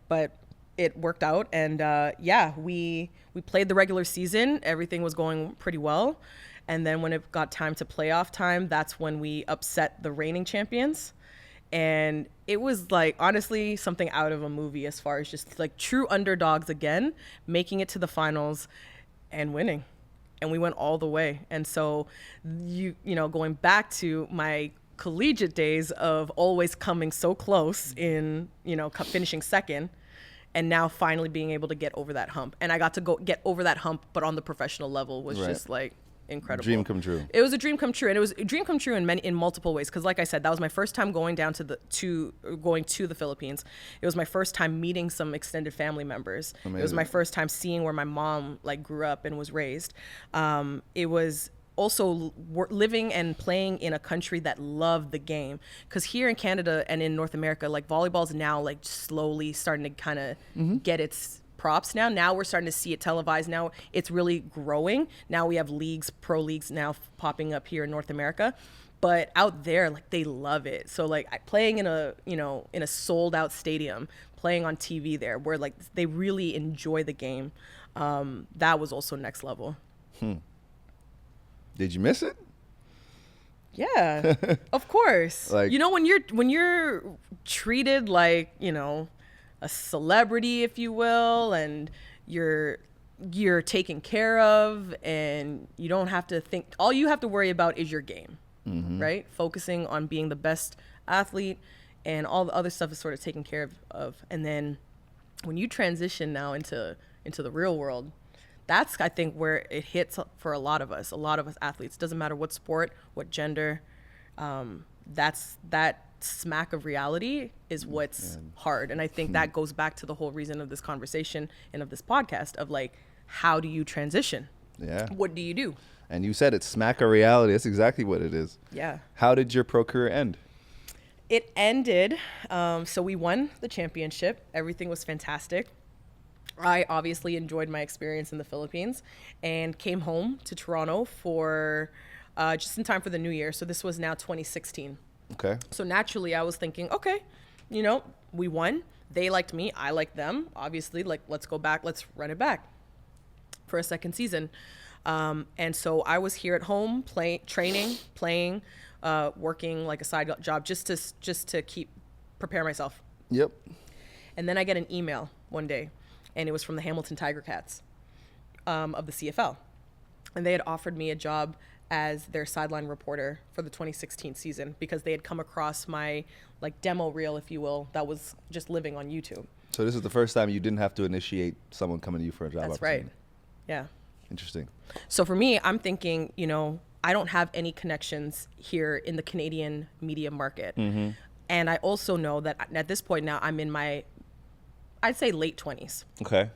A: but it worked out, and we played the regular season. Everything was going pretty well, and then when it got time to playoff time, that's when we upset the reigning champions, and it was like honestly something out of a movie as far as just like true underdogs again, making it to the finals and winning, and we went all the way. And so going back to my collegiate days of always coming so close in finishing second. And now finally being able to get over that hump. And I got to go get over that hump, but on the professional level was just like incredible.
B: Dream come true.
A: It was a dream come true. And it was a dream come true in multiple ways. Because like I said, that was my first time going down going to the Philippines. It was my first time meeting some extended family members. Amazing. It was my first time seeing where my mom like grew up and was raised. It was also living and playing in a country that loved the game, because here in Canada and in North America, like volleyball's now like slowly starting to kind of get its props now we're starting to see it televised. Now it's really growing. Now we have pro leagues now popping up here in North America, but out there like they love it. So like playing in a in a sold out stadium, playing on TV there where like they really enjoy the game, that was also next level.
B: Did you miss it?
A: Yeah, of course. Like, when you're treated like, a celebrity, if you will, and you're you're taken care of, and you don't have to think. All you have to worry about is your game, right? Focusing on being the best athlete, and all the other stuff is sort of taken care of. And then when you transition now into the real world, that's, I think, where it hits for a lot of us athletes. Doesn't matter what sport, what gender. That's that smack of reality is what's hard. And I think that goes back to the whole reason of this conversation and of this podcast of like, how do you transition?
C: Yeah.
A: What do you do?
C: And you said it's smack of reality. That's exactly what it is.
A: Yeah.
C: How did your pro career end?
A: It ended. So we won the championship. Everything was fantastic. I obviously enjoyed my experience in the Philippines and came home to Toronto for just in time for the new year. So this was now 2016.
C: Okay.
A: So naturally I was thinking, okay, we won. They liked me. I liked them. Obviously, like, let's go back. Let's run it back for a second season. And so I was here at home training, playing, working like a side job just to prepare myself.
C: Yep.
A: And then I get an email one day, and it was from the Hamilton Tiger Cats of the CFL. And they had offered me a job as their sideline reporter for the 2016 season because they had come across my like demo reel, if you will, that was just living on YouTube.
C: So this is the first time you didn't have to initiate someone coming to you for a job
A: That's
C: opportunity.
A: right. Yeah.
C: Interesting.
A: So for me, I'm thinking, I don't have any connections here in the Canadian media market. Mm-hmm. And I also know that at this point now, I'm in my, I'd say late 20s.
C: Okay.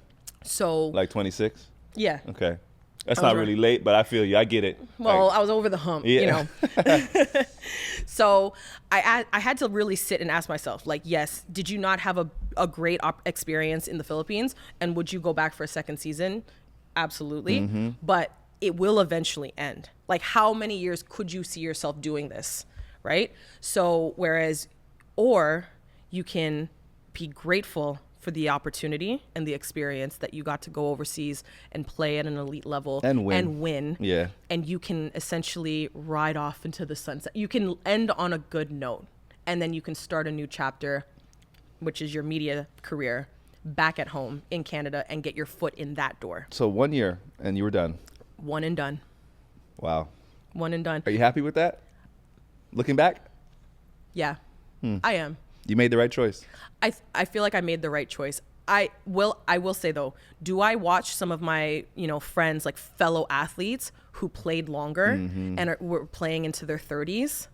A: So
C: Like 26?
A: Yeah.
C: Okay. That's not really late, but I feel you. I get it.
A: Well, I was over the hump, So I had to really sit and ask myself, like, yes, did you not have a great experience in the Philippines? And would you go back for a second season? Absolutely. Mm-hmm. But it will eventually end. Like, how many years could you see yourself doing this? Right? So or you can be grateful for the opportunity and the experience that you got to go overseas and play at an elite level
C: and win.
A: Yeah. And you can essentially ride off into the sunset. You can end on a good note, and then you can start a new chapter, which is your media career, back at home in Canada and get your foot in that door.
C: So 1 year and you were done.
A: One and done.
C: Wow.
A: One and done.
C: Are you happy with that? Looking back?
A: Yeah, I am.
C: You made the right choice.
A: I feel like I made the right choice. I will say though, do I watch some of my, friends, like fellow athletes who played longer and were playing into their 30s?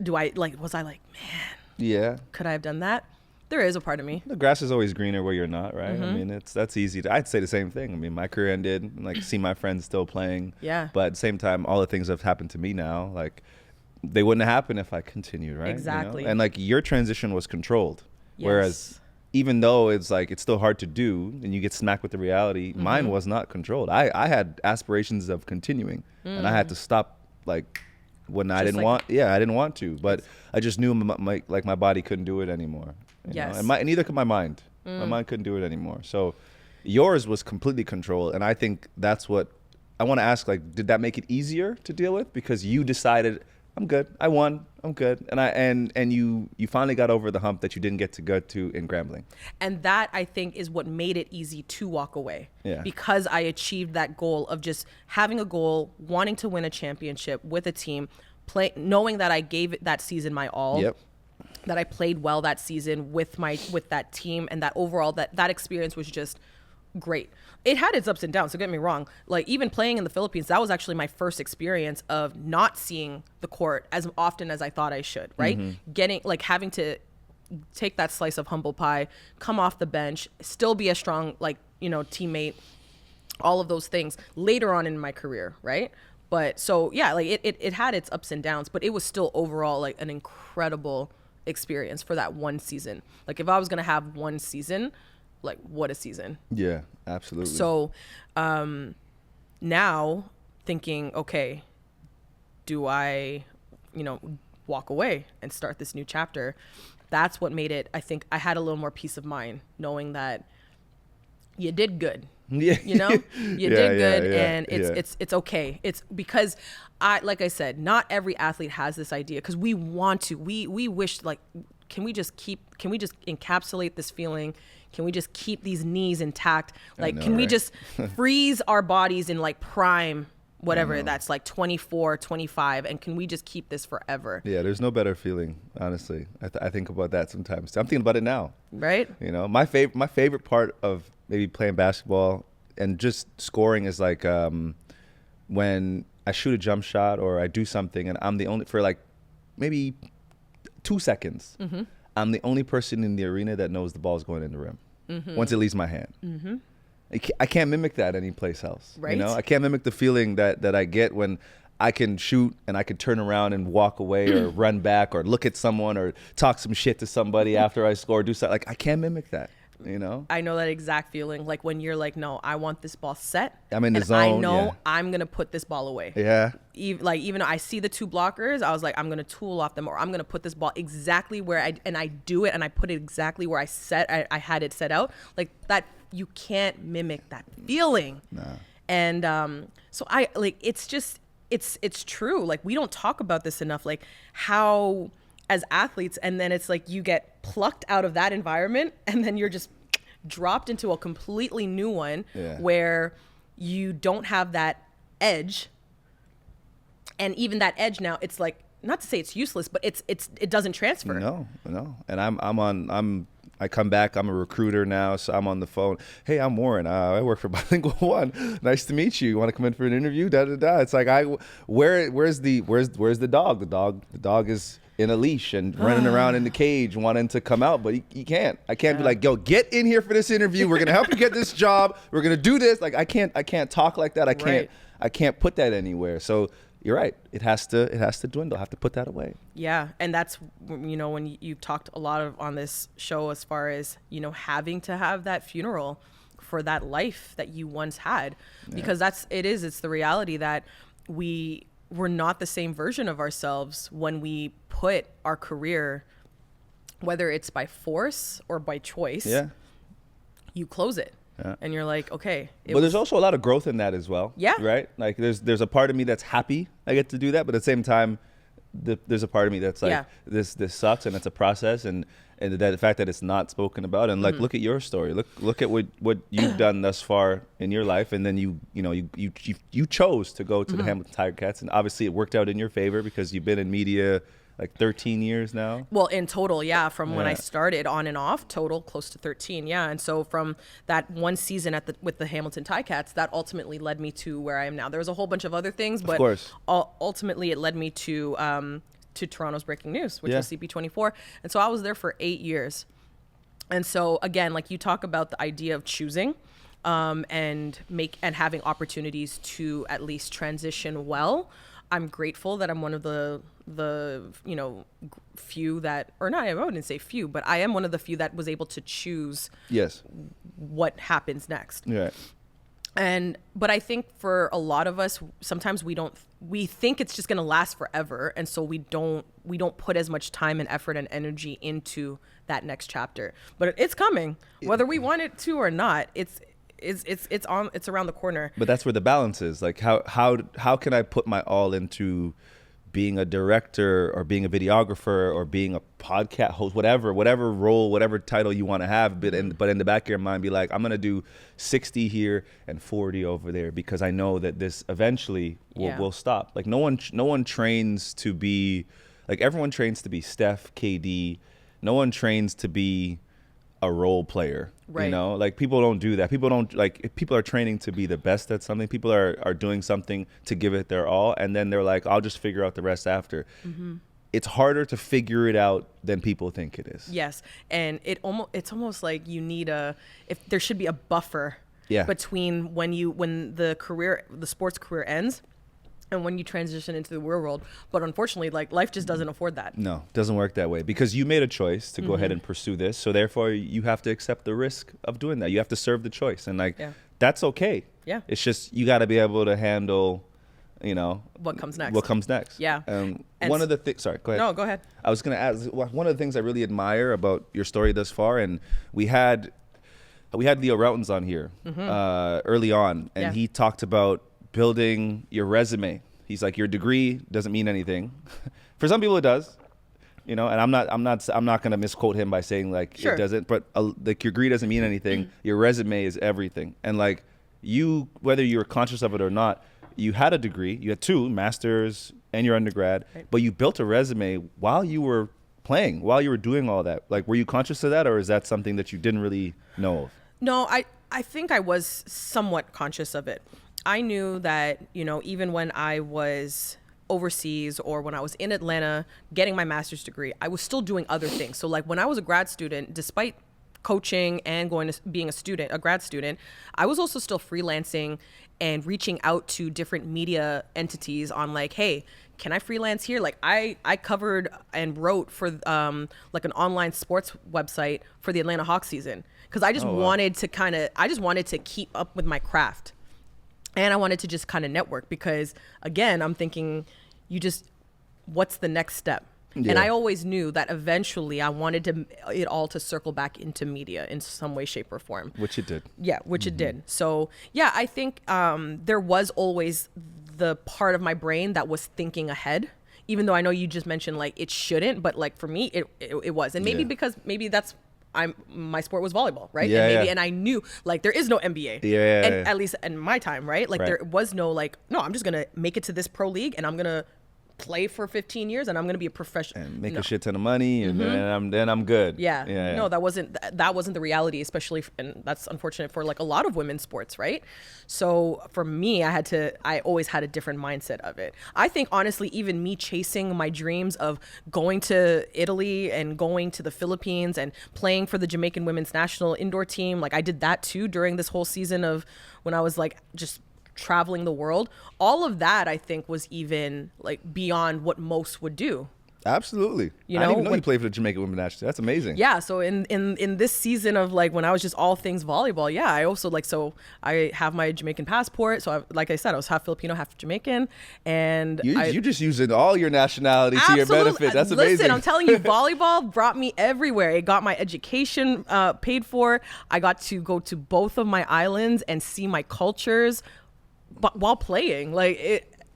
A: Was I like, man,
C: yeah,
A: could I have done that? There is a part of me.
C: The grass is always greener where you're not, right?
A: Mm-hmm.
C: I mean, that's easy. I'd say the same thing. I mean, my career ended, and like see my friends still playing.
A: Yeah.
C: But at the same time, all the things that have happened to me now, like they wouldn't have happened if I continued, right?
A: Exactly.
C: And like your transition was controlled,
A: Yes.
C: whereas even though it's like it's still hard to do, and you get smacked with the reality, mine was not controlled. I had aspirations of continuing, and I had to stop like when I didn't want. Yeah, I didn't want to, but I just knew my body couldn't do it anymore.
A: Yes.
C: And neither could my mind. My mind couldn't do it anymore. So yours was completely controlled. And I think that's what I want to ask, like, did that make it easier to deal with? Because you decided, I'm good. I won. I'm good. And you finally got over the hump that you didn't get to go to in Grambling.
A: And that, I think, is what made it easy to walk away.
C: Yeah.
A: Because I achieved that goal of just having a goal, wanting to win a championship with a team, knowing that I gave it that season my all.
C: Yep.
A: That I played well that season with that team, and that overall that experience was just great. It had its ups and downs, so get me wrong. Like, even playing in the Philippines, that was actually my first experience of not seeing the court as often as I thought I should, right? Having to take that slice of humble pie, come off the bench, still be a strong, teammate, all of those things later on in my career, right? But so, yeah, like it had its ups and downs, but it was still overall like an incredible experience for that one season. Like, if I was going to have one season, like, what a season.
C: Yeah, absolutely.
A: So now thinking, okay, do I, walk away and start this new chapter? That's what made it, I think I had a little more peace of mind knowing that you did good.
C: Yeah.
A: You did good, and it's okay. It's because like I said, not every athlete has this idea, because we want to, we wish, like, can we just encapsulate this feeling? Can we just keep these knees intact? Like,
C: know,
A: can we
C: right?
A: just freeze our bodies in like prime, whatever that's like 24, 25, and can we just keep this forever?
C: Yeah, there's no better feeling, honestly. I think about that sometimes. I'm thinking about it now.
A: Right?
C: You know, my favorite part of maybe playing basketball and just scoring is like when I shoot a jump shot or I do something and I'm the only, for like maybe 2 seconds, I'm the only person in the arena that knows the ball's going in the rim once it leaves my hand. I can't mimic that anyplace else.
A: Right.
C: You know, I can't mimic the feeling that I get when I can shoot and I can turn around and walk away or run back or look at someone or talk some shit to somebody after I score, do something. Like, I can't mimic that, you know?
A: I know that exact feeling. Like when you're like, no, I want this ball set.
C: I'm in the
A: and
C: zone.
A: I know
C: yeah.
A: I'm going to put this ball away.
C: Yeah.
A: Even though I see the 2 blockers, I was like, I'm going to tool off them, or I'm going to put this ball exactly where I do it, and I put it exactly where I had it set out. Like that, you can't mimic that feeling.
C: Nah.
A: And so I like, it's just, it's true. Like, we don't talk about this enough, like how as athletes, and then it's like you get plucked out of that environment and then you're just dropped into a completely new one where you don't have that edge. And even that edge now, it's like, not to say it's useless, but it doesn't transfer.
C: No. And I come back. I'm a recruiter now, so I'm on the phone. Hey, I'm Warren. I work for Bilingual One. Nice to meet you. You want to come in for an interview? Da da da. It's like, where's the dog? The dog is in a leash and running around in the cage, wanting to come out, but he can't. I can't be like, yo, get in here for this interview. We're gonna help you get this job. We're gonna do this. Like, I can't talk like that. I can't put that anywhere. So you're right. It has to dwindle. I have to put that away.
A: Yeah. And that's, you know, when you've talked a lot on this show as far as, you know, having to have that funeral for that life that you once had, because it's the reality that we're not the same version of ourselves when we put our career, whether it's by force or by choice, you close it. Yeah. And you're like, okay.
C: But there's also a lot of growth in that as well.
A: Yeah.
C: Right? Like there's a part of me that's happy I get to do that, but at the same time, there's a part of me that's like, this sucks, and it's a process, and that the fact that it's not spoken about, and like, look at your story. Look at what you've done thus far in your life, and then you chose to go to the Hamilton Tiger Cats, and obviously it worked out in your favor because you've been in media like 13 years now?
A: Well, in total, from when I started on and off, total close to 13, And so from that one season with the Hamilton Ticats, that ultimately led me to where I am now. There was a whole bunch of other things, but ultimately it led me to Toronto's Breaking News, which was CP24. And so I was there for 8 years. And so again, like you talk about the idea of choosing and having opportunities to at least transition well. I'm grateful that I'm one of the few that, or not, I wouldn't say few, but I am one of the few that was able to choose what happens next.
C: Yeah.
A: But I think for a lot of us, sometimes we think it's just going to last forever. And so we don't put as much time and effort and energy into that next chapter, but it's coming, whether we want it to or not. It's around the corner.
C: But that's where the balance is. Like, how can I put my all into being a director or being a videographer or being a podcast host, whatever role, whatever title you want to have, but in the back of your mind, be like, I'm gonna do 60 here and 40 over there, because I know that this eventually will stop. Like, no one trains to be like, everyone trains to be Steph, KD. No one trains to be a role player. Right. You know, like, people don't do that. People don't, like, if people are training to be the best at something, people are doing something to give it their all, and then they're like, I'll just figure out the rest after. Mm-hmm. It's harder to figure it out than people think it is.
A: Yes. And it's almost like you need if there should be a buffer between when the sports career ends and when you transition into the real world. But unfortunately, like, life just doesn't afford that.
C: No, it doesn't work that way, because you made a choice to go ahead and pursue this. So therefore you have to accept the risk of doing that. You have to serve the choice, and that's okay. Yeah. It's just, you got to be able to handle, what comes next. Yeah. One of the things, sorry, go ahead.
A: No, go ahead.
C: I was going to ask, one of the things I really admire about your story thus far, and we had Leo Routens on here early on, and he talked about building your resume. He's like, your degree doesn't mean anything. For some people it does. you know, and I'm not going to misquote him by saying like
A: Sure.
C: it doesn't, but like your degree doesn't mean anything. Your resume is everything. And like you, whether you're conscious of it or not, you had a degree, you had 2 masters and your undergrad,
A: Right.
C: but you built a resume while you were playing, while you were doing all that. Like, were you conscious of that, or is that something that you didn't really know of?
A: No, I think I was somewhat conscious of it. I knew that, you know, even when I was overseas or when I was in Atlanta getting my master's degree, I was still doing other things. So like when I was a grad student, despite coaching and going to being a grad student, I was also still freelancing and reaching out to different media entities on like, hey, can I freelance here? Like I covered and wrote for like an online sports website for the Atlanta Hawks season. Cause I just wanted to keep up with my craft. And I wanted to just kind of network because again, I'm thinking what's the next step?
C: Yeah.
A: And I always knew that eventually I wanted it all to circle back into media in some way, shape, or form.
C: Which it did.
A: Yeah, which it did. So yeah, I think there was always the part of my brain that was thinking ahead, even though I know you just mentioned like it shouldn't, but like for me, it was. And maybe because that's my sport was volleyball, right?
C: Yeah,
A: and I knew like there is no NBA.
C: Yeah.
A: And at least in my time, right? Like
C: Right.
A: there was no like, no, I'm just gonna make it to this pro league and I'm gonna play for 15 years and I'm gonna be a professional
C: And make a shit ton of money, and then I'm good.
A: yeah. No, that wasn't the reality, especially, and that's unfortunate for like a lot of women's sports, right? So for me, I always had a different mindset of it. I think honestly, even me chasing my dreams of going to Italy and going to the Philippines and playing for the Jamaican women's national indoor team, like I did that too during this whole season of when I was like just traveling the world. All of that I think was even like beyond what most would do.
C: Absolutely.
A: You
C: I didn't
A: know,
C: even know
A: when-
C: you played for the Jamaican women's national team. That's amazing.
A: Yeah, so in this season of like when I was just all things volleyball, yeah, I also like, so I have my Jamaican passport. So like I said, I was half Filipino, half Jamaican, and
C: You're just using all your nationality to your benefit. That's amazing.
A: Listen, I'm telling you, volleyball brought me everywhere. It got my education paid for. I got to go to both of my islands and see my cultures, but while playing, like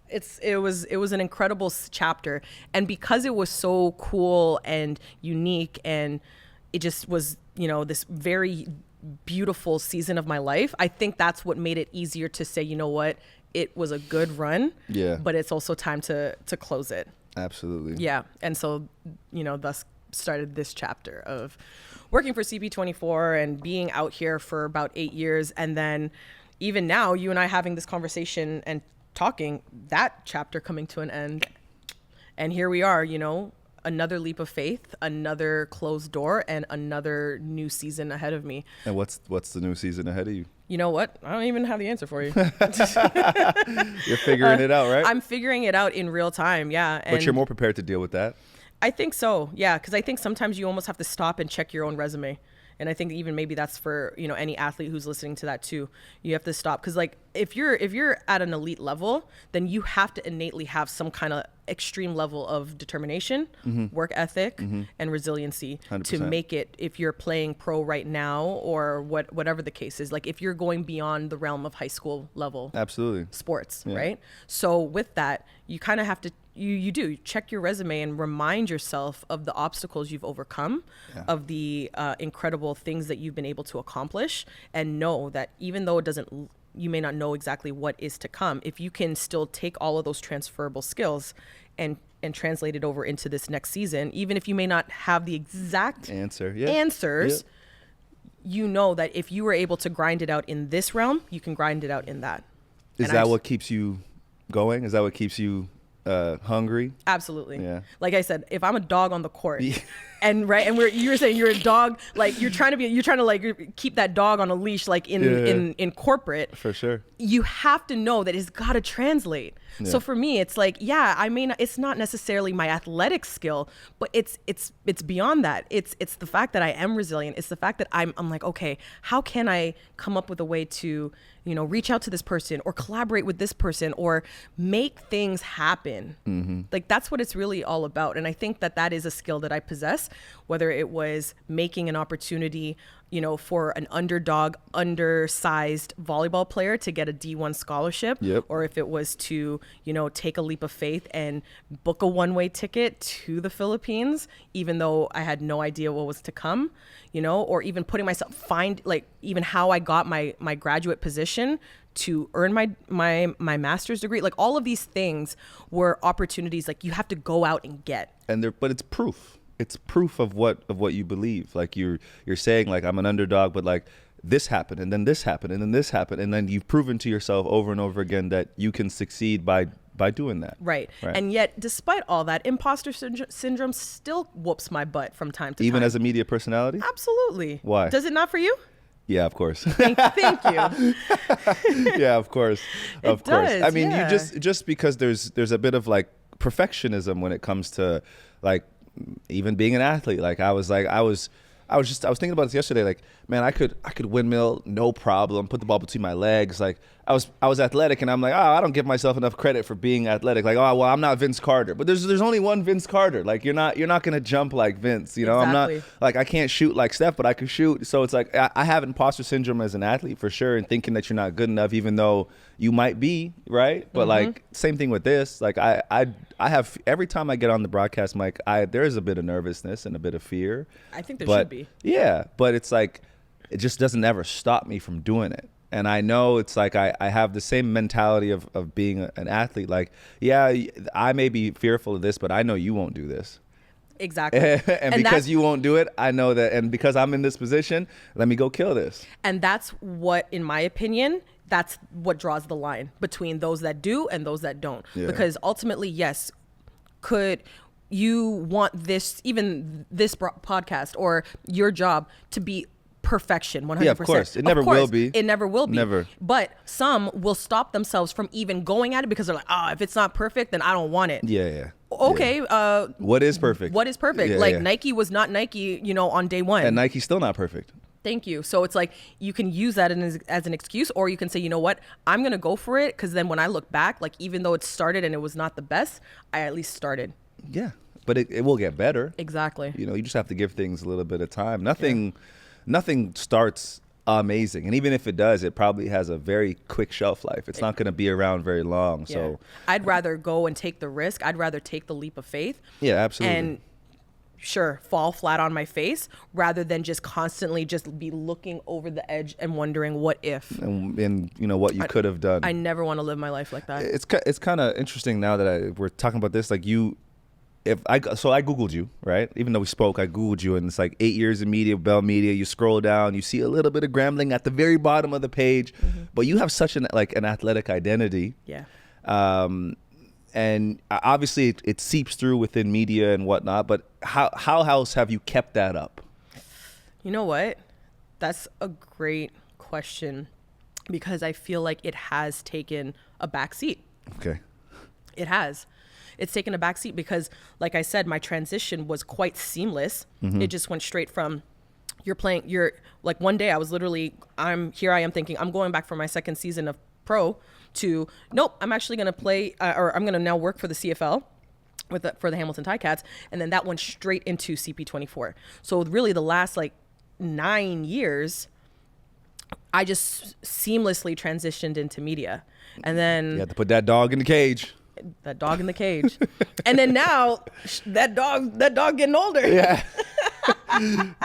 A: it was an incredible chapter. And because it was so cool and unique, and it just was, you know, this very beautiful season of my life, I think that's what made it easier to say, you know what, it was a good run.
C: Yeah.
A: But it's also time to close it.
C: Absolutely.
A: Yeah. And so, you know, thus started this chapter of working for CP24 and being out here for about 8 years. And then even now, you and I having this conversation and talking, that chapter coming to an end. And here we are, you know, another leap of faith, another closed door, and another new season ahead of me.
C: And what's the new season ahead of you?
A: You know what? I don't even have the answer for you.
C: You're figuring it out, right?
A: I'm figuring it out in real time. Yeah. And
C: But you're more prepared to deal with that.
A: I think so. Yeah. Cause I think sometimes you almost have to stop and check your own resume. And I think even maybe that's for, you know, any athlete who's listening to that too. You have to stop. Cause like if you're at an elite level, then you have to innately have some kind of extreme level of determination, work ethic, and resiliency
C: 100%.
A: to make it if you're playing pro right now or whatever the case is. Like if you're going beyond the realm of high school level
C: Absolutely.
A: sports,
C: Yeah.
A: right? So with that, you kind of have to, you check your resume and remind yourself of the obstacles you've overcome, of the incredible things that you've been able to accomplish, and know that even though you may not know exactly what is to come, if you can still take all of those transferable skills and translate it over into this next season, even if you may not have the exact answers, you know that if you were able to grind it out in this realm, you can grind it out in that.
C: Is that what keeps you going? Is that what keeps you hungry?
A: Absolutely.
C: Yeah.
A: Like I said, if I'm a dog on the court and you were saying you're a dog, like you're trying to like keep that dog on a leash, like in corporate,
C: For sure.
A: you have to know that it's got to translate.
C: Yeah.
A: So for me, it's like, I mean, it's not necessarily my athletic skill, but it's beyond that. It's the fact that I am resilient. It's the fact that I'm like, okay, how can I come up with a way to, you know, reach out to this person or collaborate with this person or make things happen. Like that's what it's really all about. And I think that is a skill that I possess, whether it was making an opportunity, you know, for an underdog, undersized volleyball player to get a D1 scholarship,
C: Yep.
A: or if it was to, you know, take a leap of faith and book a one-way ticket to the Philippines, even though I had no idea what was to come, you know, or even putting myself, even how I got my graduate position to earn my master's degree. Like, all of these things were opportunities like you have to go out and get.
C: But it's proof. It's proof of what you believe. Like, you're saying, like, I'm an underdog, but like this happened, and then this happened, and then this happened, and then you've proven to yourself over and over again that you can succeed by doing that.
A: Right. And yet, despite all that, imposter syndrome still whoops my butt from time to time.
C: Even as a media personality?
A: Absolutely.
C: Why?
A: Does it not for you?
C: Yeah, of course.
A: Thank you.
C: Yeah, of course. Of
A: It
C: course.
A: does,
C: I mean,
A: yeah.
C: you just because there's a bit of like perfectionism when it comes to like even being an athlete. Like I was thinking about this yesterday. Like, man, I could windmill no problem, put the ball between my legs. Like I was athletic, and I'm like, I don't give myself enough credit for being athletic. Like, well, I'm not Vince Carter, but there's only one Vince Carter. Like, you're not gonna jump like Vince, you know.
A: Exactly.
C: I'm not like, I can't shoot like Steph, but I can shoot. So it's like I have imposter syndrome as an athlete for sure, and thinking that you're not good enough, even though you might be, right? But like same thing with this. Like I have, every time I get on the broadcast mic, there's a bit of nervousness and a bit of fear.
A: I think there
C: But
A: should be.
C: yeah, but it's like, it just doesn't ever stop me from doing it. And I know it's like I have the same mentality of being an athlete. Like, yeah, I may be fearful of this, but I know you won't do this.
A: Exactly.
C: and because you won't do it, I know that. And because I'm in this position, let me go kill this.
A: And that's what, in my opinion, that's what draws the line between those that do and those that don't.
C: Yeah.
A: Because ultimately, yes, could you want this, even this podcast or your job to be perfection 100%?
C: Yeah, of course. It never will be.
A: It never will be.
C: Never.
A: But some will stop themselves from even going at it because they're like, if it's not perfect, then I don't want it.
C: Yeah.
A: Okay.
C: Yeah. What is perfect?
A: What is perfect?
C: Yeah,
A: like
C: yeah.
A: Nike was not Nike, you know, on day one.
C: And Nike's still not perfect.
A: Thank you. So it's like you can use that as an excuse, or you can say, you know what, I'm going to go for it. Because then when I look back, like, even though it started and it was not the best, I at least started.
C: Yeah. But it will get better.
A: Exactly.
C: You know, you just have to give things a little bit of time. Nothing starts amazing. And even if it does, it probably has a very quick shelf life. It's not going to be around very long.
A: Yeah.
C: So
A: I'd rather go and take the risk. I'd rather take the leap of faith.
C: Yeah, absolutely.
A: And sure, fall flat on my face rather than just constantly just be looking over the edge and wondering what if.
C: and you know what you could have done.
A: I never want to live my life like that.
C: It's kind of interesting now that we're talking about this. Like I Googled you, right? Even though we spoke, I Googled you, and it's like 8 years in media, Bell Media. You scroll down, you see a little bit of Grambling at the very bottom of the page, but you have such an athletic identity.
A: Yeah.
C: And obviously it seeps through within media and whatnot. But how else have you kept that up?
A: You know what? That's a great question, because I feel like it has taken a back seat.
C: Okay.
A: It has. It's taken a back seat because, like I said, my transition was quite seamless. It just went straight from you're like, one day I was literally, I am thinking I'm going back for my second season of pro to, nope, I'm actually going to play, or I'm going to now work for the CFL for the Hamilton Ticats. And then that went straight into CP24. So really the last 9 years, I just seamlessly transitioned into media. And then
C: You had to put that dog in the cage.
A: that dog in the cage. And then now that dog getting older.
C: Yeah.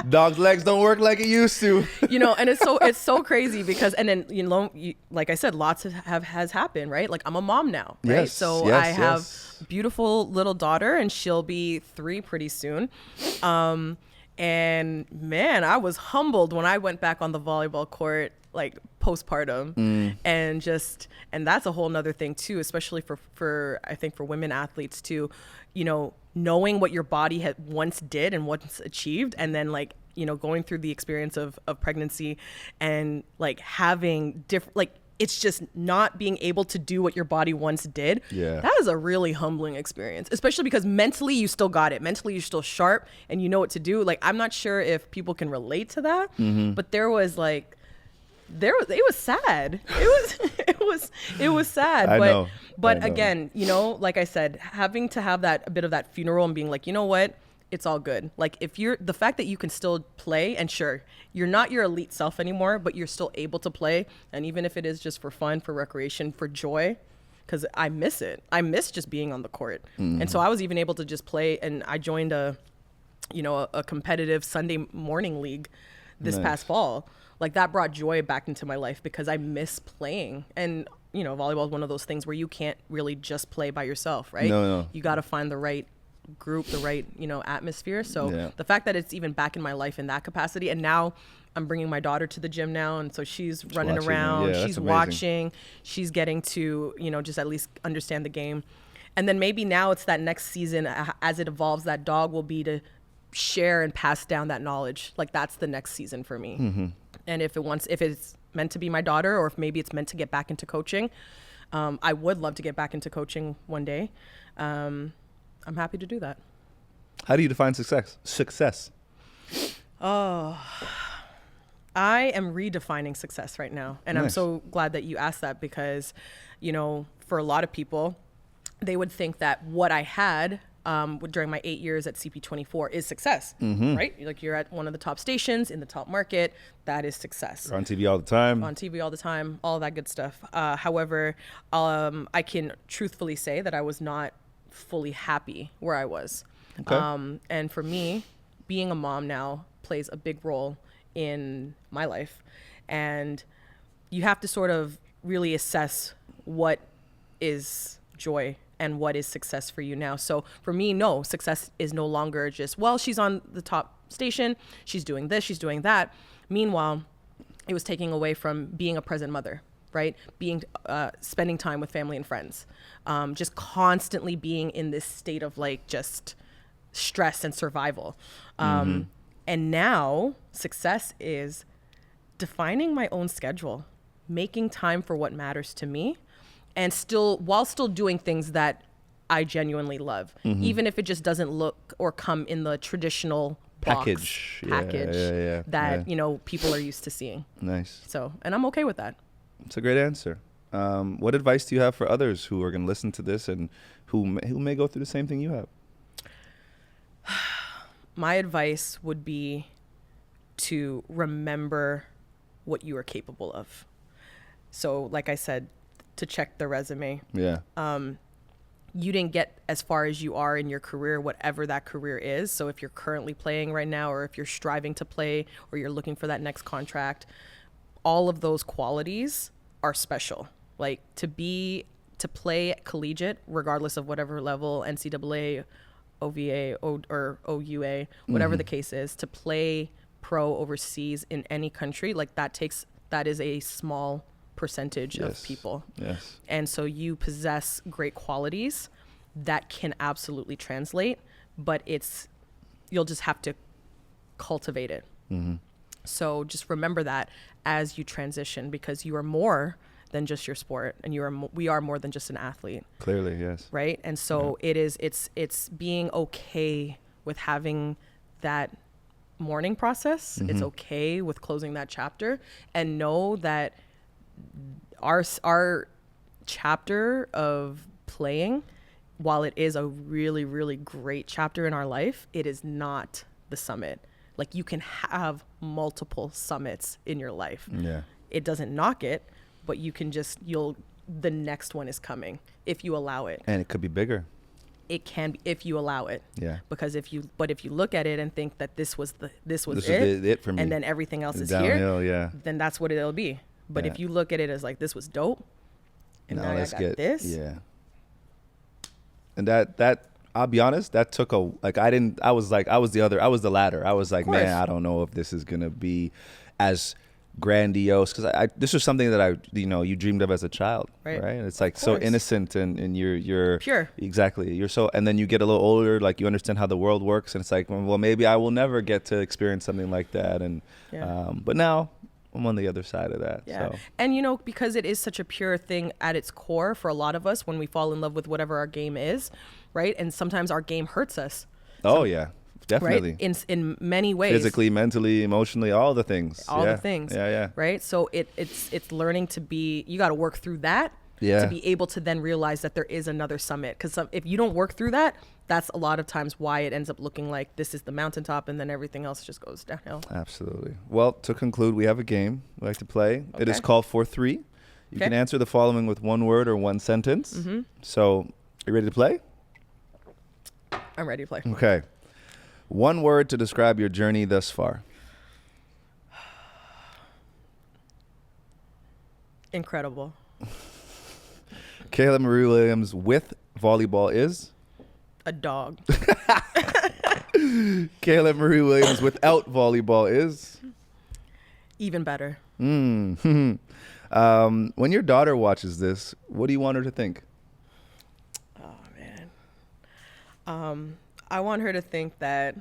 C: Dog's legs don't work like it used to.
A: You know, and it's so crazy because, and then, you know, like I said, lots has happened, right? Like, I'm a mom now, right?
C: Yes,
A: So
C: yes,
A: I have
C: yes.
A: a beautiful little daughter, and she'll be 3 pretty soon. And man, I was humbled when I went back on the volleyball court, like postpartum, and that's a whole nother thing too, especially for I think for women athletes too, you know, knowing what your body had once did and once achieved, and then going through the experience of pregnancy and having different, it's just not being able to do what your body once did.
C: Yeah.
A: That is a really humbling experience, especially because mentally you still got it. Mentally you're still sharp and you know what to do. I'm not sure if people can relate to that, but it was sad. It was sad.
C: I know.
A: Again, like I said, having to have a bit of that funeral and being like, you know what? it's all good. Like the fact that you can still play, and sure, you're not your elite self anymore, but you're still able to play. And even if it is just for fun, for recreation, for joy, because I miss it. I miss just being on the court. And so I was even able to just play, and I joined a competitive Sunday morning league this past fall. Like that brought joy back into my life because I miss playing. And, volleyball is one of those things where you can't really just play by yourself, right?
C: No.
A: You got to find the right group, the right, atmosphere. So the fact that it's even back in my life in that capacity, and now I'm bringing my daughter to the gym now, and so she's running around, she's watching, she's getting to, just at least understand the game. And then maybe now it's that next season, as it evolves, that dog will be to share and pass down that knowledge. Like that's the next season for me. And if it's meant to be my daughter, or if maybe it's meant to get back into coaching, I would love to get back into coaching one day. I'm happy to do that.
C: How do you define success?
A: Oh, I am redefining success right now. And I'm so glad that you asked that because, for a lot of people, they would think that what I had during my 8 years at CP24 is success, right? Like you're at one of the top stations in the top market, that is success.
C: You're on TV all the time.
A: On TV all the time, all that good stuff. However, I can truthfully say that I was not fully happy where I was. Okay. And for me, being a mom now plays a big role in my life. And you have to sort of really assess what is joy and what is success for you now. So for me, no, success is no longer just, well, she's on the top station, she's doing this, she's doing that. Meanwhile, it was taking away from being a present mother, right? Spending time with family and friends, just constantly being in this state of like just stress and survival. And now success is defining my own schedule, making time for what matters to me, and while still doing things that I genuinely love, even if it just doesn't look or come in the traditional package that people are used to seeing. Nice. So, and I'm okay with that.
C: It's a great answer. What advice do you have for others who are going to listen to this and who may go through the same thing you have?
A: My advice would be to remember what you are capable of. So, like I said, to check the resume.
C: Yeah.
A: You didn't get as far as you are in your career, whatever that career is. So if you're currently playing right now, or if you're striving to play, or you're looking for that next contract, all of those qualities are special. Like to play collegiate, regardless of whatever level, NCAA, OVA, or OUA, whatever the case is, to play pro overseas in any country, like that is a small percentage of people.
C: Yes.
A: And so you possess great qualities that can absolutely translate, but you'll just have to cultivate it. So just remember that as you transition, because you are more than just your sport, and we are more than just an athlete.
C: Clearly, yes.
A: Right? And so it's being okay with having that mourning process. It's okay with closing that chapter, and know that our chapter of playing, while it is a really, really great chapter in our life, it is not the summit. Like you can have multiple summits in your life.
C: Yeah.
A: It doesn't knock it, but you can the next one is coming if you allow it.
C: And it could be bigger.
A: It can be if you allow it.
C: Yeah.
A: Because if you look at it and think that this was it,
C: it for me,
A: and then everything else is
C: downhill,
A: here, then that's what it'll be. But if you look at it as like, this was dope, and now I got this.
C: Yeah. And that I'll be honest, that took I was the latter. I was like, man, I don't know if this is gonna be as grandiose, because this was something that you dreamed of as a child, right? And it's like so innocent, and you're
A: pure.
C: Exactly. You're so, and then you get a little older, like you understand how the world works, and it's like, well, maybe I will never get to experience something like that, and but now I'm on the other side of that.
A: Yeah.
C: So.
A: And because it is such a pure thing at its core for a lot of us when we fall in love with whatever our game is, right? And sometimes our game hurts us.
C: Oh yeah, definitely.
A: Right? In many ways.
C: Physically, mentally, emotionally, all the things.
A: All the things.
C: Yeah.
A: Right? So it's learning to you got to work through that, to be able to then realize that there is another summit. Because if you don't work through that, that's a lot of times why it ends up looking like this is the mountaintop and then everything else just goes downhill.
C: Absolutely. Well, to conclude, we have a game we like to play.
A: Okay.
C: It is called 4-3. You can answer the following with one word or one sentence. So, are you ready to play?
A: I'm ready to play.
C: Okay. One word to describe your journey thus far.
A: Incredible.
C: Kayla-Marie Williams with volleyball is?
A: A dog.
C: Kayla-Marie Williams without volleyball is?
A: Even better.
C: When your daughter watches this, what do you want her to think?
A: Oh, man. I want her to think that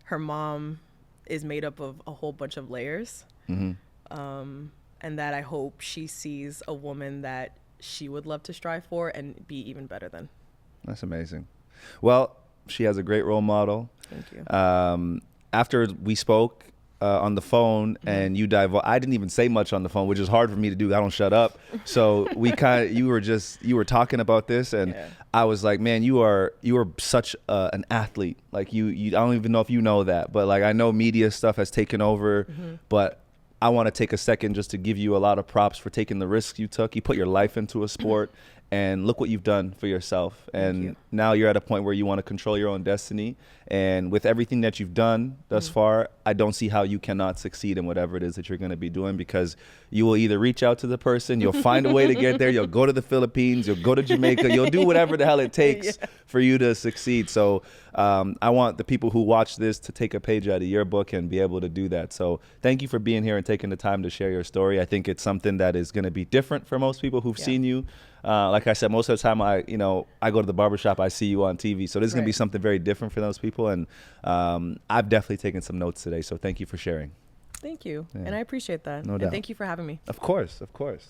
A: her mom is made up of a whole bunch of layers. And that I hope she sees a woman that she would love to strive for and be even better than.
C: That's amazing. Well, she has a great role model.
A: Thank you.
C: After we spoke on the phone and you I didn't even say much on the phone, which is hard for me to do. I don't shut up. So you were talking about this, and I was like, man, you are such an athlete. Like you I don't even know if you know that, but like I know media stuff has taken over, but I want to take a second just to give you a lot of props for taking the risks you took. You put your life into a sport. And look what you've done for yourself. And now you're at a point where you want to control your own destiny. And with everything that you've done thus far, I don't see how you cannot succeed in whatever it is that you're going to be doing, because you will either reach out to the person, you'll find a way to get there, you'll go to the Philippines, you'll go to Jamaica, you'll do whatever the hell it takes for you to succeed. So I want the people who watch this to take a page out of your book and be able to do that. So thank you for being here and taking the time to share your story. I think it's something that is going to be different for most people who've seen you. Like I said, most of the time I go to the barbershop, I see you on TV. So this is going to be something very different for those people. And I've definitely taken some notes today. So thank you for sharing.
A: Thank you. And I appreciate that.
C: No
A: and
C: doubt.
A: Thank you for having me.
C: Of course. Of course.